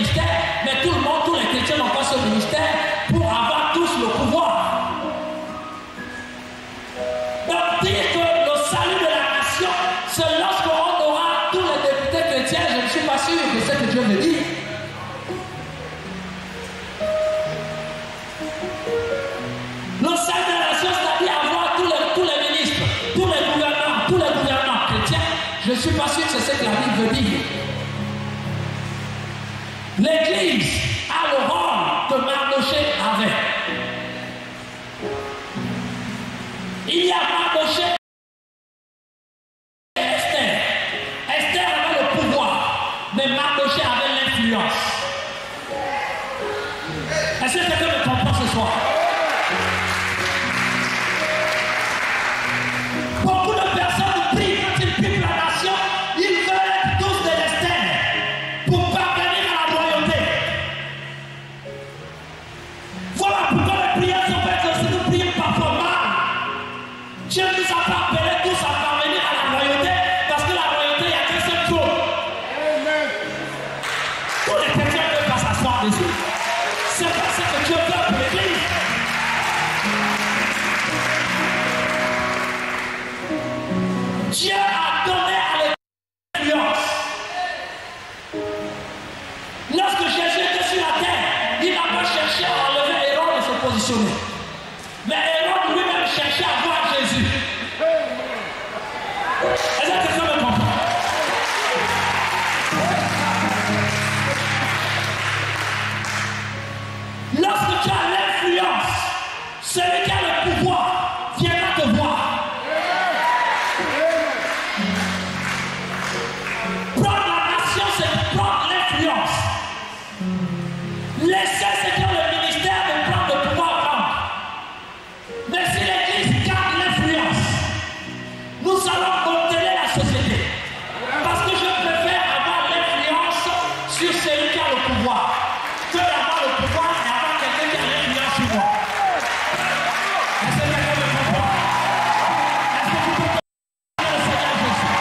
suis pas sûr que c'est ce que la Bible veut dire. L'Église a le rôle que Mardochée avait. Il y a Mardochée et Esther. Esther avait le pouvoir, mais Mardochée avait l'influence. Est-ce que quelqu'un me comprend ce soir? Beaucoup de personnes prient quand ils prient pour la nation, ils veulent être tous de l'Esther pour parvenir à la royauté. Voilà pourquoi les prières sont faites aussi, nous prions parfois mal. Dieu nous a pas appelés tous à parvenir à la royauté, parce que la royauté, il n'y a qu'un seul trône. Tous les chrétiens ne peuvent pas s'asseoir dessus. C'est pas ça que Dieu veut pour l'Église. Dieu a donné à l'Église l'influence. Lorsque Jésus était sur la terre, il n'a pas cherché à enlever Hérode de se positionner. Mais Hérode lui-même cherchait à voir Jésus. Est-ce que quelqu'un me comprend? Lorsque tu as l'influence, celui qui a le pouvoir viendra te voir. Prendre la nation, c'est prendre l'influence. Laissez ceux qui ont le ministère de prendre le pouvoir prendre. Mais si l'Église garde l'influence, nous allons contenir la société. Parce que je préfère avoir l'influence sur celui qui a le pouvoir que d'avoir le pouvoir et avoir quelqu'un qui a l'influence sur moi. Est-ce que quelqu'un me comprend? Est-ce que vous comprenez le Seigneur Jésus?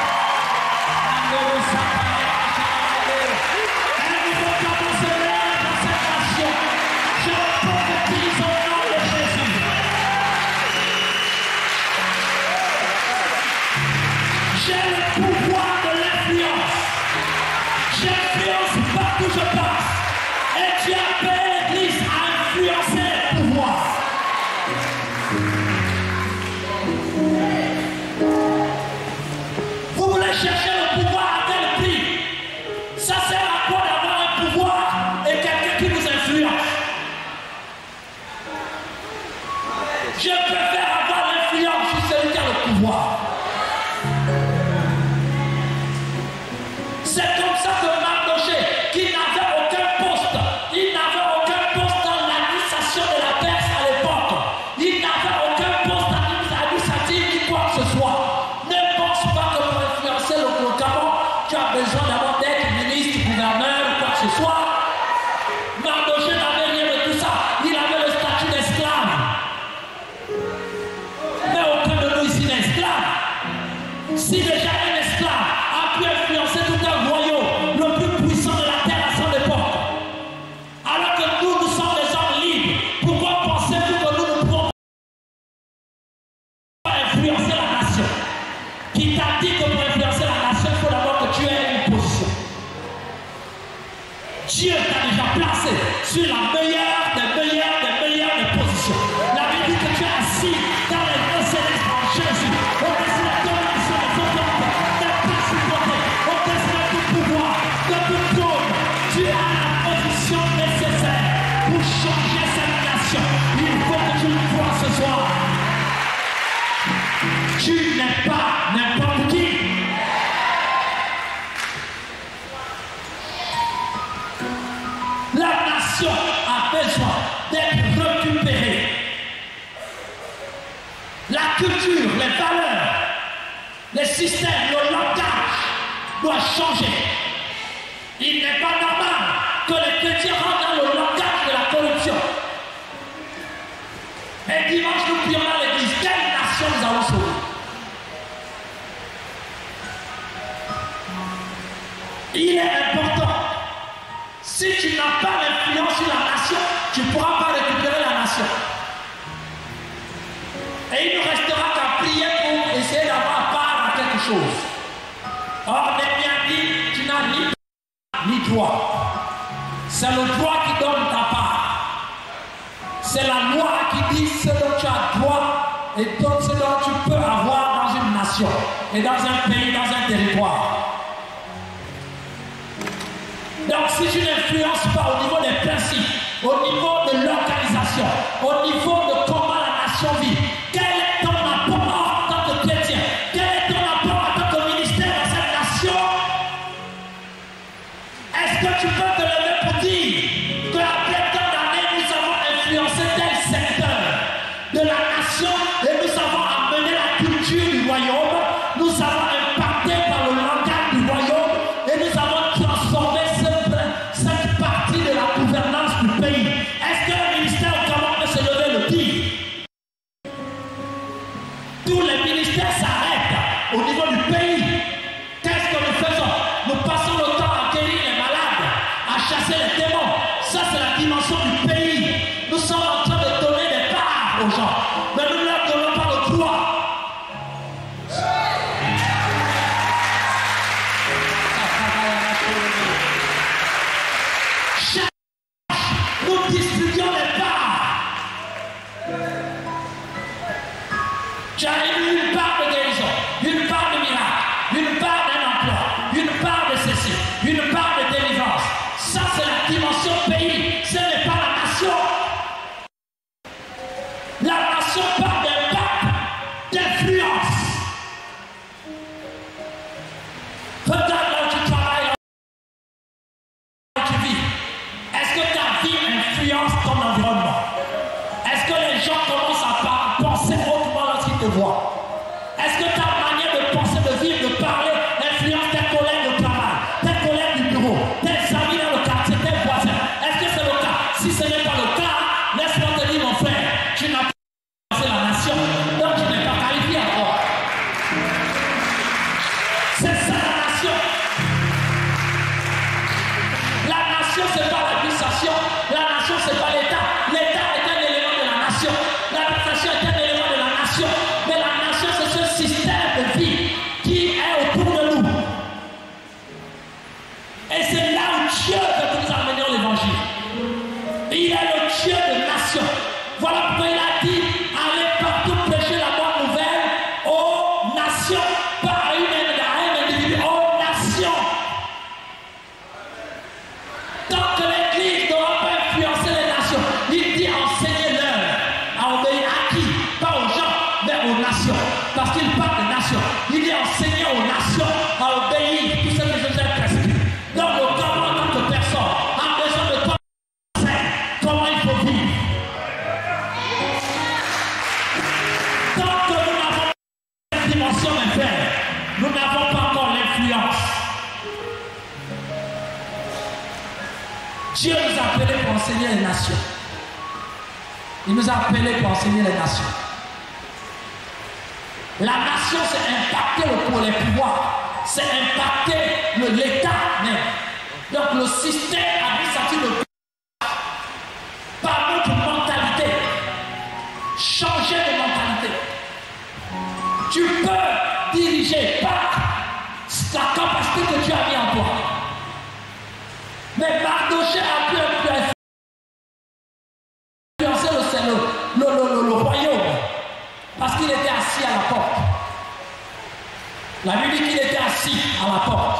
Et nous faut commencer dans cette nation. Je prophétise au nom de Jésus. J'ai le pouvoir de l'influence. J'influence partout où je passe. Et tu appelles l'Église à influencer le pouvoir. Vous voulez chercher le pouvoir à tel prix. Ça sert à quoi d'avoir un pouvoir et quelqu'un qui vous influence? Je préfère avoir l'influence sur celui qui a le pouvoir. C'est comme ça que Mardochée, qui n'avait aucun poste, il n'avait aucun poste dans l'administration de la Perse à l'époque. Il n'avait aucun poste administratif ni quoi que ce soit. Ne pense pas que pour influencer le Gabon, tu as besoin d'abord d'être ministre, gouverneur ou quoi que ce soit. Mardochée n'avait rien de tout ça. Il avait le statut d'esclave. Mais aucun de nous ici n'est esclave. Si déjà un esclave a pu influencer tout un royaume, le plus puissant de la terre à son époque, alors que nous sommes des hommes libres, pourquoi pensez-vous que nous ne pouvons pas influencer la nation? Qui t'a dit que pour influencer la nation, il faut d'abord que tu aies une position. Dieu t'a déjà placé sur la meilleure des positions. La Bible dit que tu es assis dans les lieux célestes en Jésus. Au-dessus de la domination de ton peuple, de la principauté, au-dessus de tout pouvoir, de tout trône. Tu as la position nécessaire pour changer cette nation. Il faut que tu le vois ce soir. Tu n'es pas n'importe qui. La nation a besoin d'être récupérée. La culture, les valeurs, les systèmes, le langage doivent changer. Il n'est pas normal que les chrétiens rentrent dans le langage de la corruption. Et dimanche, nous prions dans l'église. Quelle nation nous allons sauver? Il est important. Si tu n'as pas d'influence sur la nation, tu ne pourras pas récupérer la nation. Et il ne restera qu'à prier pour essayer d'avoir part à quelque chose. Or, Néhémie dit, tu n'as ni droit. C'est le droit qui donne ta part. C'est la loi qui dit ce dont tu as droit et ce dont tu peux avoir dans une nation. nation et dans un pays, dans un territoire. Donc si tu n'influences pas au niveau des principes, au niveau de l'organisation, au niveau de comment la nation vit, quel est ton apport en tant que chrétien? Quel est ton apport en tant que ministère dans cette nation? Est-ce que tu peux te lever pour dire qu'après tant d'années, nous avons influencé tel secteur de la nation et nous avons amené la culture du royaume, nous avons impacté par le langage du royaume et nous avons transformé cette partie de la gouvernance du pays? Est-ce qu'un ministère au Cameroun peut se lever le dire? Tous les ministères s'arrêtent au niveau du pays. Qu'est-ce que nous faisons? Nous passons le temps à guérir les malades, à chasser les démons. Ça, c'est la dimension du pays. Nous sommes en train de donner des parts aux gens, mais nous ne leur donnons pas le droit. Nous distribuons les parts. Tu as une part de guérison, une part de miracle, une part d'un emploi, une part de ceci, une part de délivrance. Ça, c'est la dimension pays. Ce n'est pas la nation. La nation parle d'impact, d'influence. Regarde là où tu travailles, là où tu vis. Est-ce que ta vie influence ton environnement? Est-ce que les gens commencent à penser autrement lorsqu'ils te voient? Est-ce que ta manière de penser, de vivre, de parler influence tes collègues de travail, tes collègues du bureau, tes amis dans le quartier, tes voisins? Est-ce que c'est le cas? Si ce n'est pas le cas, laisse-moi te dire, mon frère, tu n'as pas influencé la nation, donc tu n'es pas qualifié encore. C'est ça la nation. La nation, c'est pas l'administration. La nation, c'est pas l'État. L'État est un élément de la nation. L'administration est un élément de la nation. Mais la nation, c'est ce système de vie qui est autour de nous. Et c'est là où Dieu veut que nous amenions l'évangile. Il est le Dieu de nation. Voilà pourquoi il a dit, allez partout prêcher la bonne nouvelle aux nations, pas à un individu, aux nations. Tant que l'Église n'aura pas influencé les nations, il dit enseignez-leur à obéir à qui? Pas aux gens, mais aux nations. Parce qu'il parle des nations. Il dit enseignez aux nations à obéir tout ce que je vous ai prescrit. Donc le Cameroun en tant que personne a besoin de toi. Comment il faut vivre. Tant que nous n'avons pas cette dimension, mes frères, nous n'avons pas encore l'influence. Dieu nous a appelés pour enseigner les nations. Il nous a appelés pour enseigner les nations. La nation, c'est impacter les pouvoirs, c'est impacter l'État même. Donc le système administratif de par notre mentalité, changer de mentalité. Tu peux diriger par la capacité que tu as mis en toi. Mais Mardochée a pu influencer le royaume parce qu'il était assis à la porte. La Bible dit qu'il était assis à la porte.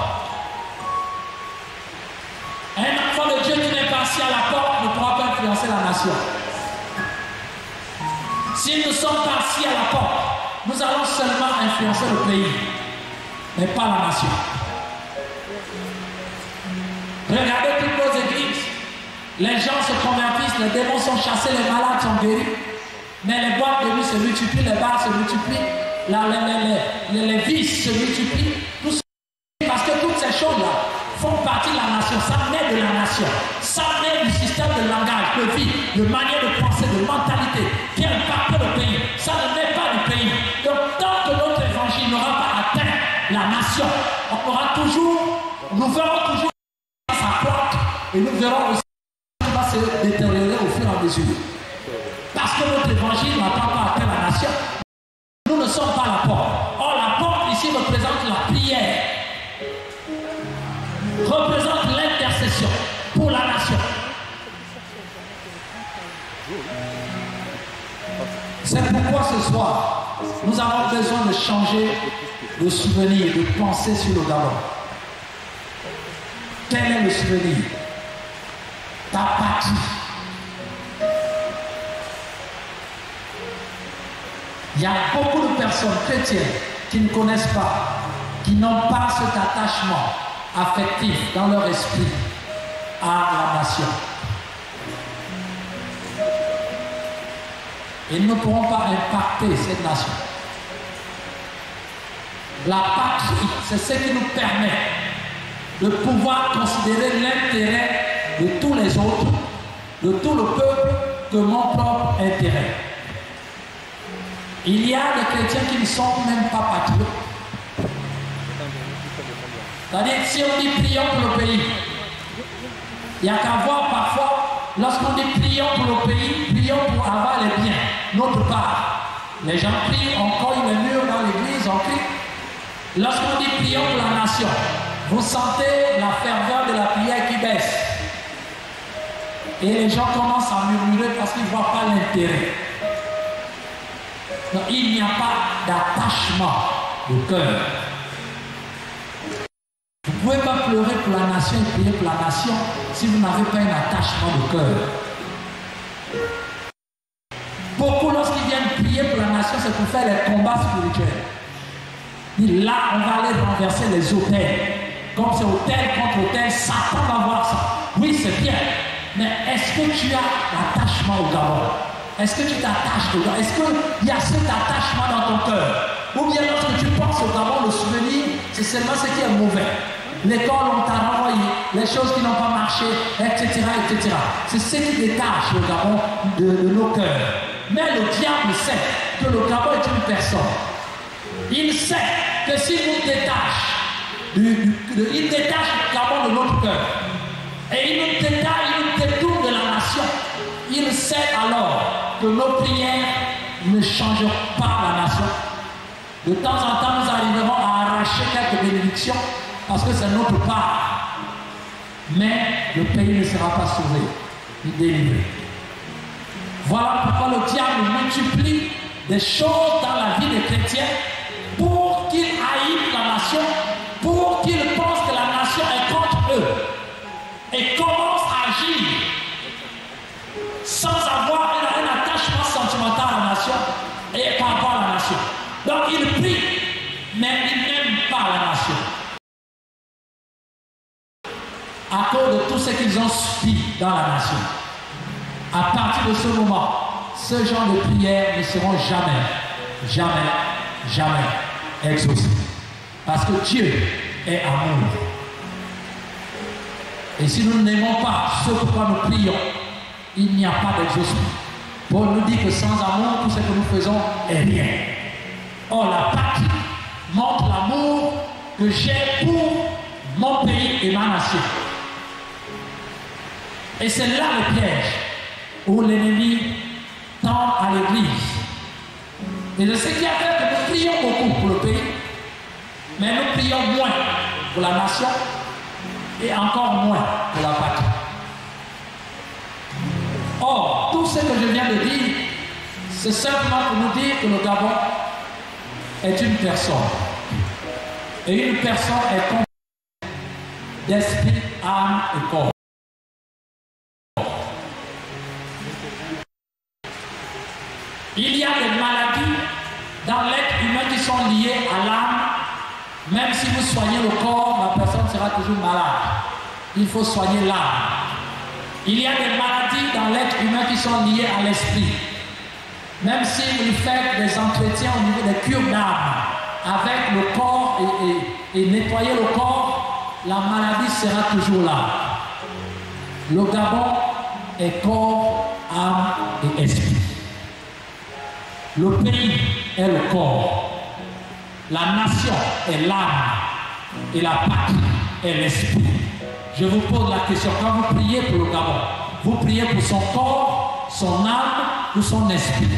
Un enfant de Dieu qui n'est pas assis à la porte ne pourra pas influencer la nation. Si nous ne sommes pas assis à la porte, nous allons seulement influencer le pays, mais pas la nation. Regardez toutes nos églises. Les gens se convertissent, les démons sont chassés, les malades sont guéris. Mais les boîtes de nuit se multiplient, les bars se multiplient, les vices se multiplient. Parce que toutes ces choses-là font partie de la nation. Ça naît de la nation. Ça naît du système de langage, de vie, de manière de penser, de mentalité qui impacte le pays. Ça ne naît pas du pays. Donc tant que notre évangile n'aura pas atteint la nation, on aura toujours, nous verrons toujours sa porte et nous verrons aussi qu'il va se détériorer au fur et à mesure. Parce que notre évangile n'attend pas atteint la nation. Nous ne sommes pas la porte. Or, la porte ici représente la prière, représente l'intercession pour la nation. C'est pourquoi ce soir, nous avons besoin de changer de souvenir, de penser sur le Gabon. Quel est le souvenir? Ta patrie. Il y a beaucoup de personnes chrétiennes qui ne connaissent pas, qui n'ont pas cet attachement affectif dans leur esprit à la nation. Ils ne pourront pas impacter cette nation. La patrie, c'est ce qui nous permet de pouvoir considérer l'intérêt de tous les autres, de tout le peuple, que mon propre intérêt. Il y a des chrétiens qui ne sont même pas patriotes. C'est-à-dire, si on dit prions pour le pays, il n'y a qu'à voir parfois, lorsqu'on dit prions pour le pays, prions pour avoir les biens, notre part. Les gens prient, on cogne les murs dans l'église, on crie. Lorsqu'on dit prions pour la nation, vous sentez la ferveur de la prière qui baisse. Et les gens commencent à murmurer parce qu'ils ne voient pas l'intérêt. Donc il n'y a pas d'attachement de cœur. Vous ne pouvez pas pleurer pour la nation et prier pour la nation si vous n'avez pas un attachement de cœur. Beaucoup, lorsqu'ils viennent prier pour la nation, c'est pour faire les combats spirituels. Là, on va aller renverser les autels. Comme c'est autel contre autel, Satan va voir ça. Oui, c'est bien. Mais est-ce que tu as l'attachement au Gabon? Est-ce que tu t'attaches au Gabon? Est-ce qu'il y a cet attachement dans ton cœur? Ou bien lorsque tu penses au Gabon, le souvenir, c'est seulement ce qui est mauvais. L'école, on t'a renvoyé, les choses qui n'ont pas marché, etc., etc. C'est ce qui détache le Gabon de nos cœurs. Mais le diable sait que le Gabon est une personne. Il sait que s'il nous détache, il détache le Gabon de notre cœur. Et il nous détache, il nous détourne de la nation. Il sait alors que nos prières ne changeront pas la nation. De temps en temps, nous arriverons à arracher quelques bénédictions parce que c'est notre part. Mais le pays ne sera pas sauvé, ni délivré. Voilà pourquoi le diable multiplie des choses dans la vie des chrétiens pour qu'ils haïssent la nation, pour qu'ils pensent que la nation est contre eux et commencent à agir sans avoir un attachement sentimental à la nation et par rapport à la nation. Donc ils prient, mais ils n'aiment pas la nation. À cause de tout ce qu'ils ont subi dans la nation. À partir de ce moment, ce genre de prières ne seront jamais exaucées. Parce que Dieu est amour. Et si nous n'aimons pas ce pourquoi nous prions, il n'y a pas d'exaucement. Paul nous dit que sans amour, tout ce que nous faisons est rien. Or, la patrie montre l'amour que j'ai pour mon pays et ma nation. Et c'est là le piège où l'ennemi tend à l'église. Et je sais qu'il y a fait que nous prions beaucoup pour le pays, mais nous prions moins pour la nation et encore moins pour la patrie. Or, tout ce que je viens de dire, c'est simplement pour nous dire que le Gabon est une personne. Et une personne est composée d'esprit, âme et corps. Il y a des maladies dans l'être humain qui sont liées à l'âme. Même si vous soignez le corps, la personne sera toujours malade. Il faut soigner l'âme. Il y a des maladies dans l'être humain qui sont liées à l'esprit. Même si vous faites des entretiens au niveau des cures d'âme avec le corps et nettoyer le corps, la maladie sera toujours là. Le Gabon est corps, âme et esprit. Le pays est le corps. La nation est l'âme. Et la patrie est l'esprit. Je vous pose la question, quand vous priez pour le Gabon, vous priez pour son corps, son âme ou son esprit?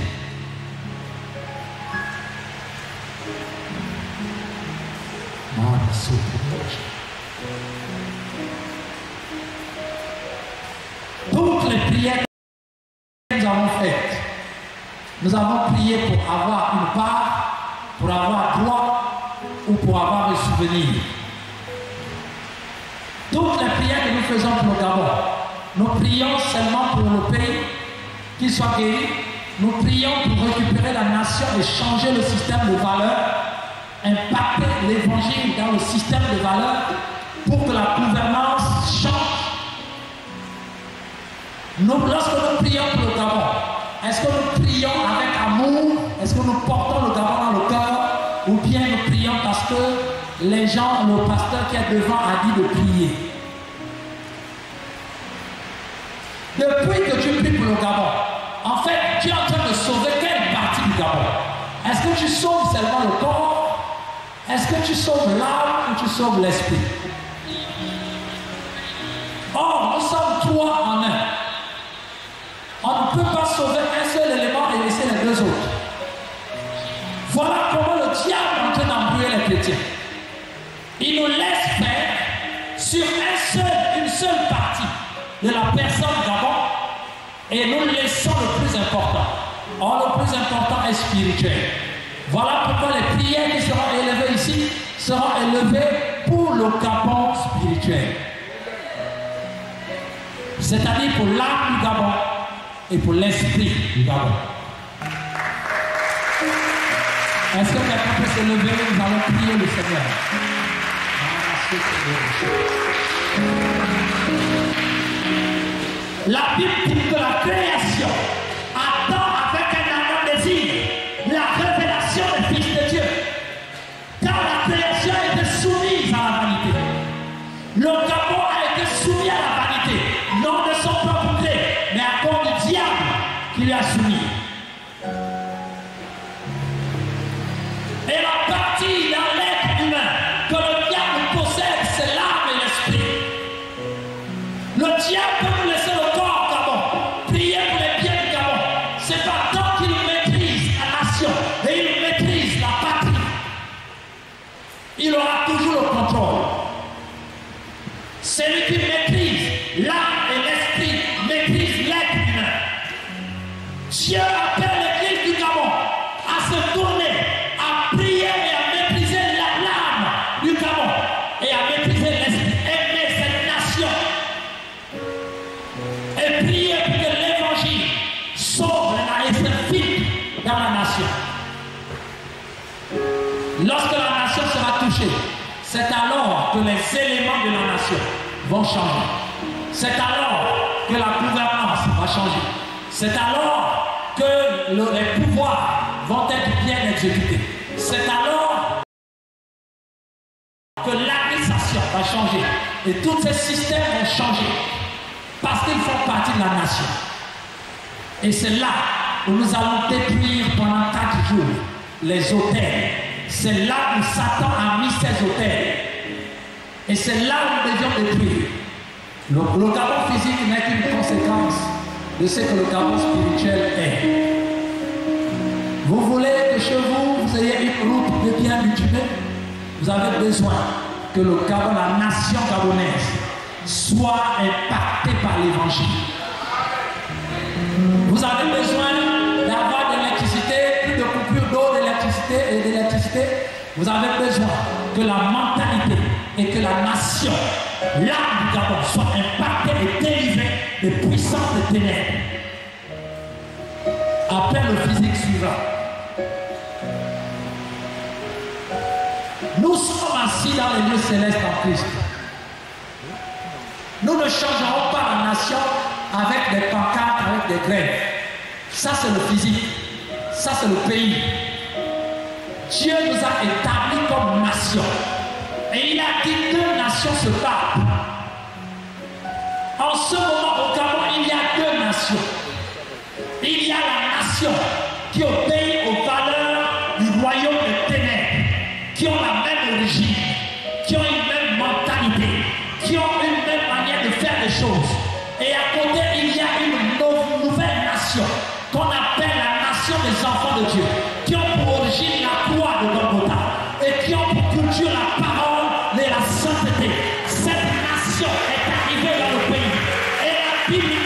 Toutes les prières que nous avons faites, nous avons prié pour avoir une part pour avoir droit ou pour avoir des souvenirs. Toutes les prières que nous faisons pour le Gabon, nous prions seulement pour le pays, qu'il soit guéri. Nous prions pour récupérer la nation et changer le système de valeurs, impacter l'évangile dans le système de valeurs pour que la gouvernance change. Lorsque nous prions pour le Gabon, est-ce que nous prions avec amour? Est-ce que nous portons le Gabon dans le cœur? Ou bien nous prions parce que les gens, le pasteur qui est devant a dit de prier? Depuis que tu pries pour le Gabon, en fait, tu es en train de sauver quelle partie du Gabon? Est-ce que tu sauves seulement le corps? Est-ce que tu sauves l'âme ou tu sauves l'esprit? Or, nous sommes trois en un. On ne peut pas sauver un seul élément et laisser les deux autres. Voilà comment le diable est en train d'embrouiller les chrétiens. Il nous laisse faire sur une seule partie de la personne Gabon et nous laissons le plus important. Or, le plus important est spirituel. Voilà pourquoi les prières qui seront élevées ici seront élevées pour le Gabon spirituel. C'est-à-dire pour l'âme du Gabon et pour l'esprit du Gabon. Est-ce que quelqu'un peut se lever? Nous allons prier le Seigneur. La Bible dit que la création attend avec un ardent désir la révélation des fils de Dieu. Car la création a été soumise à la vanité. Le Gabon a été soumis à la vanité, non de son propre gré, mais à cause du diable qui lui a soumis. Et la partie dans l'être humain que le diable possède, c'est l'âme et l'esprit. Le diable peut nous laisser le corps Gabon, prier pour les biens du Gabon. C'est pas tant qu'il maîtrise la nation et il maîtrise la patrie. Il aura toujours le contrôle. Celui qui maîtrise l'âme et l'esprit maîtrise l'être humain. Dieu appelle l'église du Gabon à se tourner, à prier et à maîtriser l'âme du Gabon et à maîtriser l'esprit, aimer cette nation et prier pour que l'évangile sauve et s'infiltre dans la nation. Lorsque la nation sera touchée, c'est alors que les éléments de la nation vont changer. C'est alors que la gouvernance va changer. C'est alors que les pouvoirs vont être bien exécutés. C'est alors que l'administration va changer. Et tous ces systèmes vont changer. Parce qu'ils font partie de la nation. Et c'est là où nous allons détruire pendant 4 jours les autels. C'est là où Satan a mis ses autels. Et c'est là où nous devions détruire. Le Gabon physique n'est qu'une conséquence de ce que le Gabon spirituel est. Vous voulez que chez vous, vous ayez une route de bien bitumée? Vous avez besoin que le Gabon, la nation gabonaise, soit impactée par l'évangile. Vous avez besoin d'avoir de l'électricité, plus de coupures d'eau, d'électricité et d'électricité. Vous avez besoin que la mentalité et que la nation, l'âme du Gabon, soit impactée et délivrée des puissances des ténèbres. Après le physique suivant. Nous sommes assis dans les lieux célestes en Christ. Nous ne changerons pas la nation avec des pancartes, avec des grèves. Ça c'est le physique. Ça c'est le pays. Dieu nous a établis comme nation. Et il a dit que 2 nations se battent. En ce moment au Gabon, il y a 2 nations. Il y a la nation qui obéit aux valeurs du royaume des ténèbres, qui ont la même origine, qui ont une même mentalité, qui ont une même manière de faire les choses. Et à côté, il y a une nouvelle nation qu'on appelle la nation des enfants de Dieu, qui ont pour origine la croix de Golgotha et qui ont pour culture la parole et la sainteté. Cette nation est arrivée dans le pays et la Bible